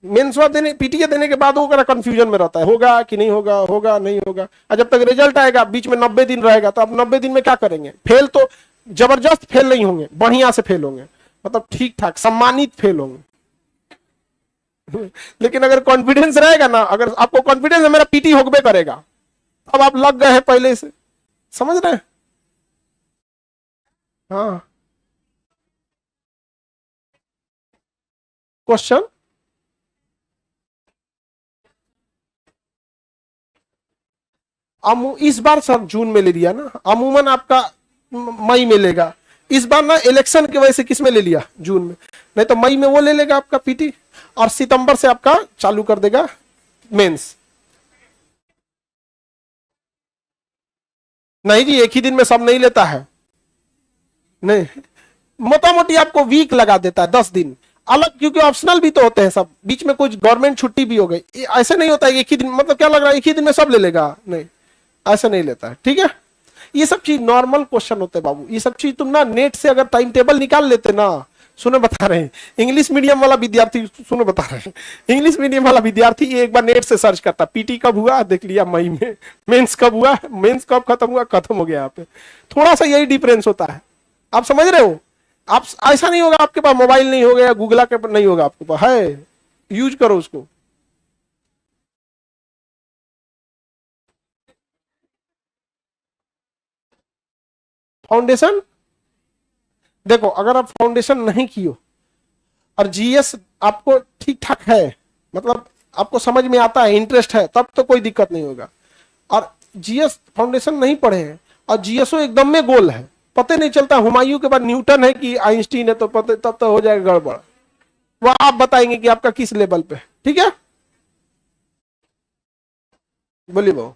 मेंसवा देने, पीटीए देने के बाद वो कंफ्यूजन में रहता है, होगा कि नहीं होगा, होगा नहीं होगा। और जब तक रिजल्ट आएगा, बीच में 90 दिन रहेगा, तो अब 90 दिन में क्या करेंगे? फेल तो जबरदस्त फेल नहीं होंगे, बढ़िया से फेल होंगे, मतलब ठीक ठाक सम्मानित फेल होंगे। लेकिन अगर कॉन्फिडेंस रहेगा ना, अगर आपको कॉन्फिडेंस है मेरा पीटी होगबे करेगा, अब आप लग गए हैं पहले से। समझ रहे हैं? हाँ। क्वेश्चन इस बार सर जून में ले लिया ना, अमूमन आपका मई में लेगा। इस बार ना इलेक्शन की वजह से किस में ले लिया, जून में, नहीं तो मई में वो ले लेगा आपका पीटी, और सितंबर से आपका चालू कर देगा मेंस। नहीं जी, एक ही दिन में सब नहीं लेता है, नहीं, मोटा मोटी आपको वीक लगा देता है, 10 दिन अलग, क्योंकि ऑप्शनल भी तो होते हैं सब, बीच में कुछ गवर्नमेंट छुट्टी भी हो गई, ऐसे नहीं होता है एक ही दिन, मतलब क्या लग रहा है एक ही दिन में सब ले लेगा, नहीं ऐसा नहीं लेता है, ठीक है। ये सब चीज नॉर्मल क्वेश्चन होते हैं बाबू, ये सब चीज तुम ना नेट से अगर टाइम टेबल निकाल लेते ना, सुनो बता रहे हैं, इंग्लिश मीडियम वाला विद्यार्थी, सुनो बता रहे हैं, इंग्लिश मीडियम वाला विद्यार्थी एक बार नेट से सर्च करता, पीटी कब हुआ देख लिया मई में, मेंस कब हुआ, मेंस कब खत्म हुआ, खत्म हो गया। यहाँ पे थोड़ा सा यही डिफरेंस होता है, आप समझ रहे हो। आप ऐसा नहीं होगा आपके पास मोबाइल नहीं होगा या गूगल के नहीं होगा, आपके पास है, यूज करो उसको। फाउंडेशन देखो, अगर आप फाउंडेशन नहीं किए और जीएस आपको ठीक ठाक है, मतलब आपको समझ में आता है, इंटरेस्ट है, तब तो कोई दिक्कत नहीं होगा। और जीएस फाउंडेशन नहीं पढ़े हैं और जीएसओ एकदम में गोल है, पता नहीं चलता हुमायूं के बाद न्यूटन है कि आइंस्टीन है, तो पता तब तो हो जाएगा गड़बड़। वह आप बताएंगे कि आपका किस लेवल पे, ठीक है, बोलिए बाबू।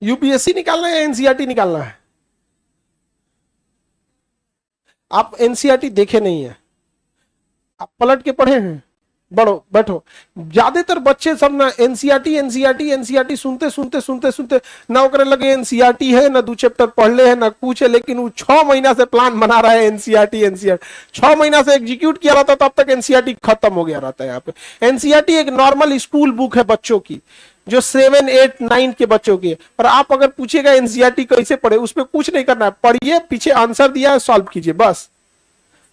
यूपीएससी निकालना है या एनसीईआरटी निकालना है। आप एनसीईआरटी देखे नहीं है, आप पलट के पढ़े हैं, बढ़ो बैठो। ज्यादातर बच्चे सब ना एनसीईआरटी एनसीईआरटी एनसीईआरटी सुनते सुनते सुनते सुनते ना ओकरे लगे एनसीईआरटी है, ना 2 चैप्टर पढ़ ले है, ना कुछ है, लेकिन वो 6 महीना से प्लान बना रहा है एनसीईआरटी एनसीईआरटी, 6 महीना से एग्जीक्यूट किया रहता, तब तक एनसीईआरटी खत्म हो गया रहता है। यहाँ पे एनसीईआरटी एक नॉर्मल स्कूल बुक है बच्चों की, जो 7, 8, 9 के बच्चों की है। और आप अगर पूछिएगा एनसीईआरटी कैसे पढ़े, उसमें कुछ नहीं करना है, पढ़िए, पीछे आंसर दिया है, सॉल्व कीजिए, बस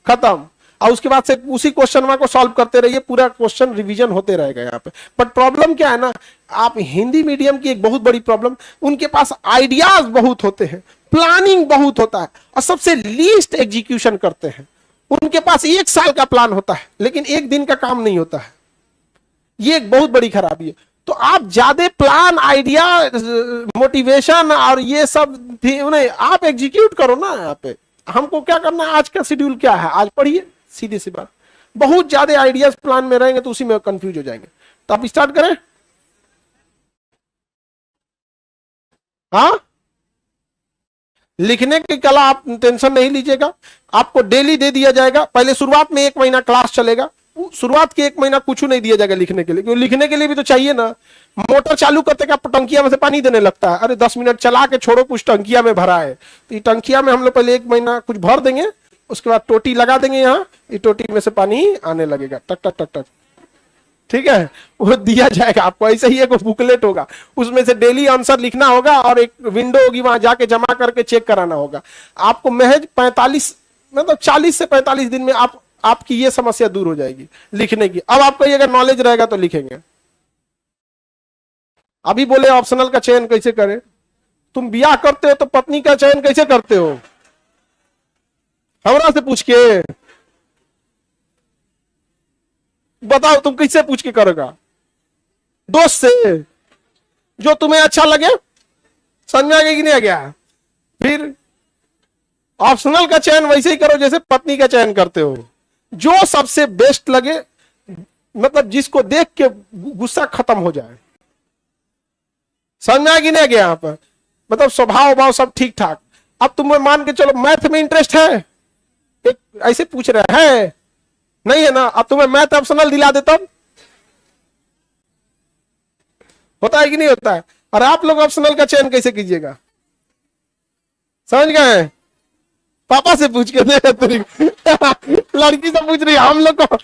खत्म। और उसके बाद से उसी क्वेश्चन को सॉल्व करते रहिए, पूरा क्वेश्चन रिवीजन होते रहेगा यहाँ पे। बट प्रॉब्लम क्या है ना, आप हिंदी मीडियम की एक बहुत बड़ी प्रॉब्लम, उनके पास आइडियाज बहुत होते हैं, प्लानिंग बहुत होता है, और सबसे लीस्ट एग्जीक्यूशन करते हैं। उनके पास 1 साल का प्लान होता है, लेकिन 1 दिन का काम नहीं होता है। ये एक बहुत बड़ी खराबी है। तो आप ज्यादा प्लान, आइडिया, मोटिवेशन और ये सब नहीं, आप एग्जीक्यूट करो ना। यहाँ पे हमको क्या करना है, आज का शेड्यूल क्या है, आज पढ़िए, सीधी सी बात। बहुत ज्यादा आइडियाज प्लान में रहेंगे तो उसी में कंफ्यूज हो जाएंगे। तो आप स्टार्ट करें। हाँ, लिखने की कला आप टेंशन नहीं लीजिएगा, आपको डेली दे दिया जाएगा। पहले शुरुआत में 1 महीना क्लास चलेगा, शुरुआत के 1 महीना कुछ नहीं दिया जाएगा लिखने के लिए, क्योंकि लिखने के लिए भी तो चाहिए ना। मोटर चालू करते क्या टंकिया में से पानी देने लगता है, अरे 10 मिनट चला के छोड़ो, कुछ टंकिया में भरा है, तो ये टंकिया में हम लोग पहले 1 महीना कुछ भर देंगे, उसके बाद टोटी लगा देंगे, यहाँ ये टोटी में से पानी आने लगेगा, टक टक टक टक, ठीक है, वो दिया जाएगा आपको। ऐसे ही एक बुकलेट होगा, उसमें से डेली आंसर लिखना होगा, और एक विंडो होगी, वहां जाके जमा करके चेक कराना होगा आपको। महज 45 मतलब 40 से 45 दिन में आपकी ये समस्या दूर हो जाएगी लिखने की। अब आपको ये अगर नॉलेज रहेगा तो लिखेंगे। अभी बोले ऑप्शनल का चयन कैसे करें, तुम ब्याह करते हो तो पत्नी का चयन कैसे करते हो, हमरा से पूछ के बताओ, तुम कैसे पूछ के करोगा, दोस्त से, जो तुम्हें अच्छा लगे, समझ आ गया कि नहीं आ गया। फिर ऑप्शनल का चयन वैसे ही करो जैसे पत्नी का चयन करते हो, जो सबसे बेस्ट लगे, मतलब जिसको देख के गुस्सा खत्म हो जाए। समझ आ कि नहीं आ गया यहाँ पर, मतलब स्वभाव भाव सब ठीक ठाक। अब तुम्हें मान के चलो मैथ में इंटरेस्ट है, एक ऐसे पूछ रहे हैं, नहीं है ना, अब तुम्हें मैथ ऑप्शनल दिला देता हूं, होता है कि नहीं होता है। और आप लोग ऑप्शनल का चयन कैसे कीजिएगा, समझ गए, पापा से पूछ के लड़की से पूछ रही, हम लोग को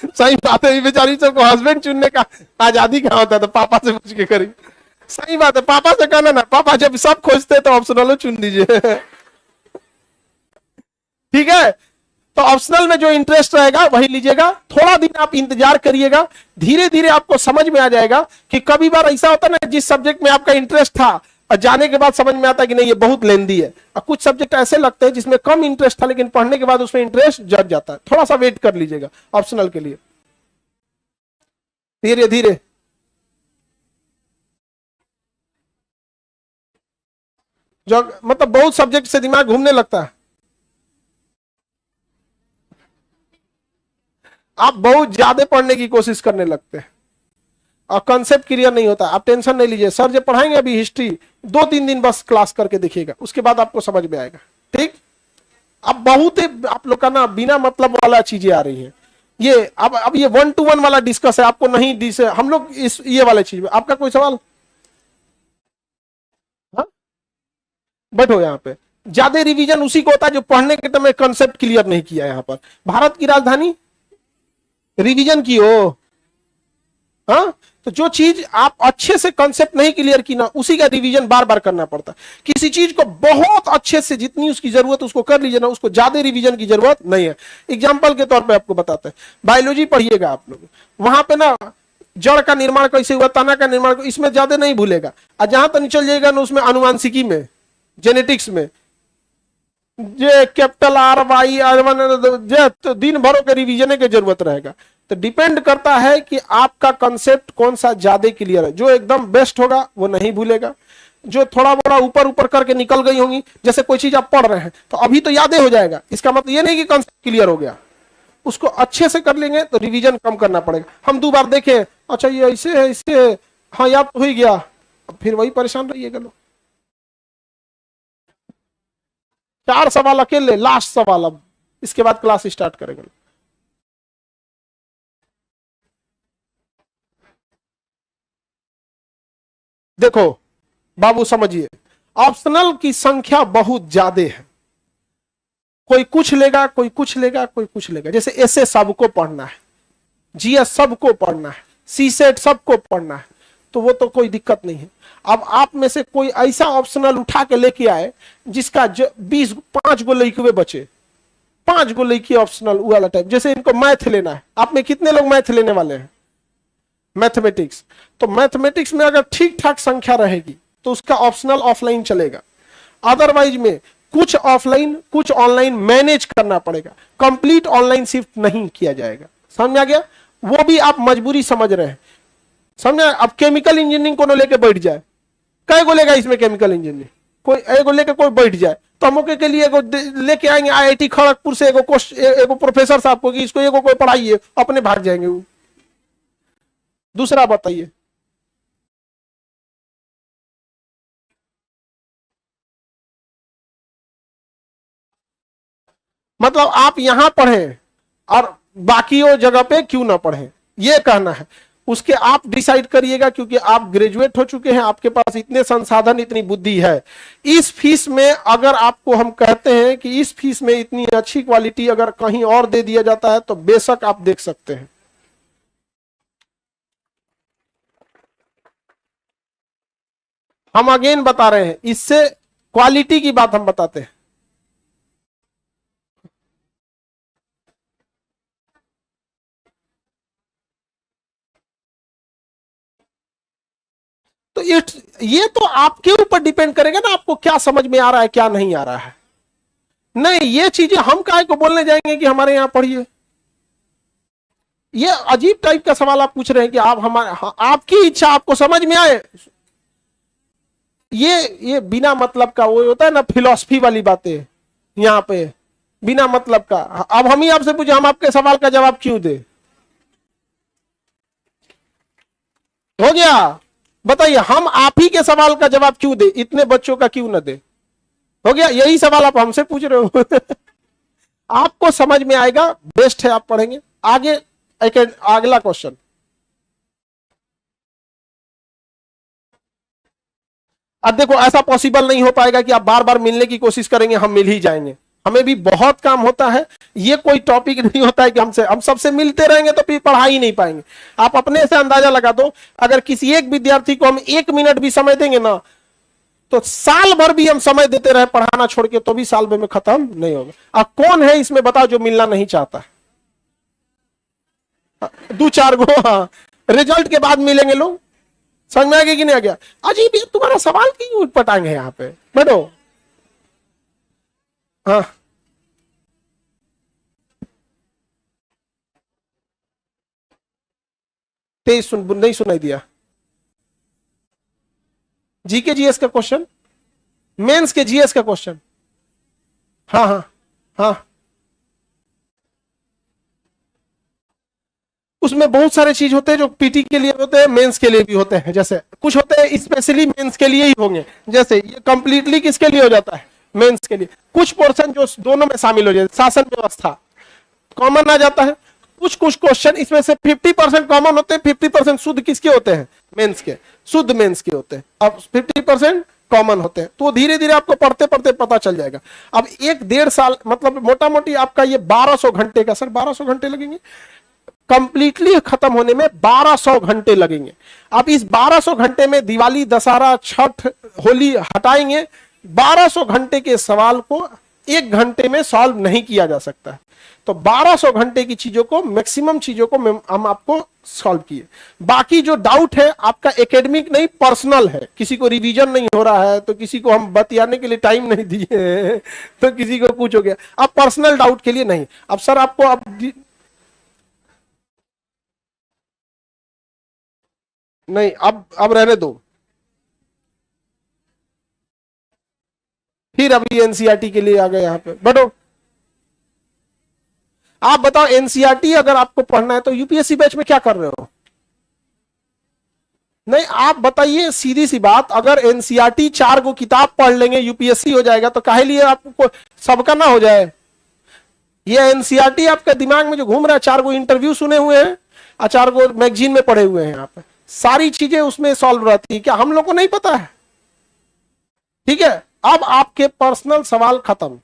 सही बात है, बेचारी सबको हस्बैंड चुनने का आजादी कहाँ होता है, तो पापा से पूछ के करी। सही बात है, पापा से कहना ना, पापा जब सब खोजते तो ऑप्शनल चुन दीजिए, ठीक है। तो ऑप्शनल में जो इंटरेस्ट रहेगा वही लीजिएगा, थोड़ा दिन आप इंतजार करिएगा, धीरे धीरे आपको समझ में आ जाएगा। कि कभी बार ऐसा होता है ना, जिस सब्जेक्ट में आपका इंटरेस्ट था और जाने के बाद समझ में आता है कि नहीं ये बहुत लेंदी है, और कुछ सब्जेक्ट ऐसे लगते हैं जिसमें कम इंटरेस्ट था, लेकिन पढ़ने के बाद उसमें इंटरेस्ट जग जाता है। थोड़ा सा वेट कर लीजिएगा ऑप्शनल के लिए, धीरे धीरे। जो मतलब बहुत सब्जेक्ट से दिमाग घूमने लगता है, आप बहुत ज्यादा पढ़ने की कोशिश करने लगते हैं और कंसेप्ट क्लियर नहीं होता। आप टेंशन नहीं लीजिए, सर जो पढ़ाएंगे अभी हिस्ट्री 2-3 दिन बस क्लास करके देखिएगा, उसके बाद आपको समझ में आएगा। ठीक, अब बहुत आप लोग का ना बिना मतलब वाला चीजें आ रही हैं। ये अब ये 1-to-1 वाला डिस्कस है, आपको नहीं हम लोग इस ये वाले चीज में। आपका कोई सवाल? हाँ, बैठो यहाँ पे। ज्यादा रिवीजन उसी को होता है जो पढ़ने के टाइम कंसेप्ट क्लियर नहीं किया। यहाँ पर भारत की राजधानी रिवीजन की हो, हाँ, तो जो चीज आप अच्छे से कंसेप्ट नहीं क्लियर की ना, उसी का रिवीजन बार बार करना पड़ता है। किसी चीज को बहुत अच्छे से जितनी उसकी जरूरत उसको कर लीजिए ना, उसको ज्यादा रिवीजन की जरूरत नहीं है। एग्जांपल के तौर पे आपको बताते हैं, बायोलॉजी पढ़िएगा आप लोग, वहां पे ना जड़ का निर्माण कैसे हुआ, तना का निर्माण, इसमें ज्यादा नहीं भूलेगा। और जहां तक चल जाएगा ना उसमें अनुवांशिकी में, जेनेटिक्स में, J capital R, Y, R1 तो दिन भरों के रिवीजन की जरूरत रहेगा। तो डिपेंड करता है कि आपका कंसेप्ट कौन सा ज्यादा क्लियर है। जो एकदम बेस्ट होगा वो नहीं भूलेगा, जो थोड़ा बड़ा ऊपर ऊपर करके निकल गई होंगी, जैसे कोई चीज आप पढ़ रहे हैं तो अभी तो याद हो जाएगा, इसका मतलब ये नहीं कि कंसेप्ट क्लियर हो गया। उसको अच्छे से कर लेंगे तो रिवीजन कम करना पड़ेगा। हम 2 बार देखें, अच्छा ये ऐसे है, इससे हाँ याद हो ही गया, फिर वही परेशान रहिएगा लोग। 4 सवाल अकेले, लास्ट सवाल, अब इसके बाद क्लास स्टार्ट करेंगे। देखो बाबू समझिए, ऑप्शनल की संख्या बहुत ज्यादा है। कोई कुछ लेगा, कोई कुछ लेगा, कोई कुछ लेगा। जैसे ऐसे सबको पढ़ना है, GS सबको पढ़ना है, C-सेट सबको पढ़ना है, तो वो तो कोई दिक्कत नहीं है। अब आप में से कोई ऐसा ऑप्शनल उठा के लेके आए जिसका 5 गो लिखे बचे, 5 गो लिखिए ऑप्शनल वाला टाइप। जैसे इनको मैथ लेना है, आप में कितने लोग मैथ लेने वाले हैं? मैथमेटिक्स। तो मैथमेटिक्स में अगर ठीक ठाक संख्या रहेगी तो उसका ऑप्शनल ऑफलाइन चलेगा। अदरवाइज में कुछ ऑफलाइन कुछ ऑनलाइन मैनेज करना पड़ेगा, कंप्लीट ऑनलाइन शिफ्ट नहीं किया जाएगा। समझ में आ गया? वो भी आप मजबूरी समझ रहे हैं, समझे? अब केमिकल इंजीनियरिंग को लेके बैठ जाए, कै गो लेगा इसमें केमिकल इंजीनियरिंग? कोई एगो लेके कोई बैठ जाए तो हम के लिए एगो लेके आएंगे IIT खड़गपुर से एगो प्रोफेसर साहब को कि इसको एगो कोई पढ़ाइए, अपने भाग जाएंगे वो। दूसरा बताइए, मतलब आप यहां पढ़ें और बाकी जगह पे क्यों ना पढ़ें, ये कहना है। उसके आप डिसाइड करिएगा, क्योंकि आप ग्रेजुएट हो चुके हैं, आपके पास इतने संसाधन, इतनी बुद्धि है। इस फीस में अगर आपको हम कहते हैं कि इस फीस में इतनी अच्छी क्वालिटी अगर कहीं और दे दिया जाता है तो बेशक आप देख सकते हैं। हम अगेन बता रहे हैं, इससे क्वालिटी की बात हम बताते हैं। तो ये तो आपके ऊपर डिपेंड करेगा ना, आपको क्या समझ में आ रहा है, क्या नहीं आ रहा है। नहीं, ये चीजें हम काहे को बोलने जाएंगे कि हमारे यहां पढ़िए। ये अजीब टाइप का सवाल आप पूछ रहे हैं कि आप हमारे, आपकी इच्छा, आपको समझ में आए। ये बिना मतलब का वो होता है ना, फिलॉसफी वाली बातें यहां पे, बिना मतलब का। अब हम ही आपसे पूछे, हम आपके सवाल का जवाब क्यों दे? हो गया? बताइए, हम आप ही के सवाल का जवाब क्यों दे, इतने बच्चों का क्यों ना दे? हो गया? यही सवाल आप हमसे पूछ रहे हो। आपको समझ में आएगा, बेस्ट है, आप पढ़ेंगे आगे। अगला क्वेश्चन, अब देखो, ऐसा पॉसिबल नहीं हो पाएगा कि आप बार बार मिलने की कोशिश करेंगे, हम मिल ही जाएंगे। हमें भी बहुत काम होता है, ये कोई टॉपिक नहीं होता है कि हम सबसे मिलते रहेंगे तो फिर पढ़ा ही नहीं पाएंगे। आप अपने से अंदाजा लगा दो, अगर किसी एक विद्यार्थी को हम 1 मिनट भी समय देंगे ना, तो साल भर भी हम समय देते रहे पढ़ाना छोड़ के, तो भी साल भर में खत्म नहीं होगा। अब कौन है इसमें बताओ जो मिलना नहीं चाहता? 2-4 गो, हाँ, रिजल्ट के बाद मिलेंगे लोग। समझ में आ गया कि नहीं आ गया? अजीब, ये तुम्हारा सवाल क्यों उठपटांग है यहाँ पे? बैठो। हाँ, तेज नहीं सुनाई दिया? GK GS का क्वेश्चन मेंस के जीएस का क्वेश्चन। हाँ हाँ हाँ, उसमें बहुत सारे चीज होते हैं जो पीटी के लिए होते हैं, मेंस के लिए भी होते हैं। जैसे कुछ होते हैं स्पेशली मेंस के लिए ही होंगे, जैसे ये कंप्लीटली किसके लिए हो जाता है, मेंस के लिए। कुछ पोर्शन जो दोनों में शामिल हो जाते, शासन व्यवस्था कॉमन आ जाता है। कुछ कुछ क्वेश्चन इसमें से 50% कॉमन होते हैं, 50% शुद्ध किसके होते हैं, मेंस के, शुद्ध मेंस के होते हैं। अब 50% कॉमन होते हैं, तो धीरे धीरे आपको पढ़ते पढ़ते पता चल जाएगा। अब 1-1.5 साल मतलब मोटा मोटी आपका ये 1200 घंटे का, सर 1200 घंटे लगेंगे कंप्लीटली खत्म होने में, 1200 घंटे लगेंगे। अब इस 1200 घंटे में दिवाली, दशहरा, छठ, होली हटाएंगे, 1200 घंटे के सवाल को 1 घंटे में सॉल्व नहीं किया जा सकता है। तो 1200 घंटे की चीजों को, मैक्सिमम चीजों को हम आपको सॉल्व किए। बाकी जो डाउट है आपका एकेडमिक नहीं, पर्सनल है। किसी को रिवीजन नहीं हो रहा है, तो किसी को हम बतियाने के लिए टाइम नहीं दिए तो किसी को कुछ हो गया। अब पर्सनल डाउट के लिए नहीं। अब सर आपको अब नहीं, अब रहने दो, फिर अभी एनसीईआरटी के लिए आ गए यहां पे। बैठो, आप बताओ एनसीईआरटी अगर आपको पढ़ना है तो यूपीएससी बैच में क्या कर रहे हो? नहीं, आप बताइए सीधी सी बात, अगर एनसीईआरटी 4 को किताब पढ़ लेंगे यूपीएससी हो जाएगा, तो काहे लिए आपको सबका ना हो जाए? ये एनसीईआरटी आपके दिमाग में जो घूम रहा है, 4 को इंटरव्यू सुने हुए हैं और 4 को मैगजीन में पढ़े हुए हैं, यहाँ पे सारी चीजें उसमें सॉल्व रहती है। क्या हम लोग को नहीं पता है? ठीक है, अब आपके पर्सनल सवाल खत्म।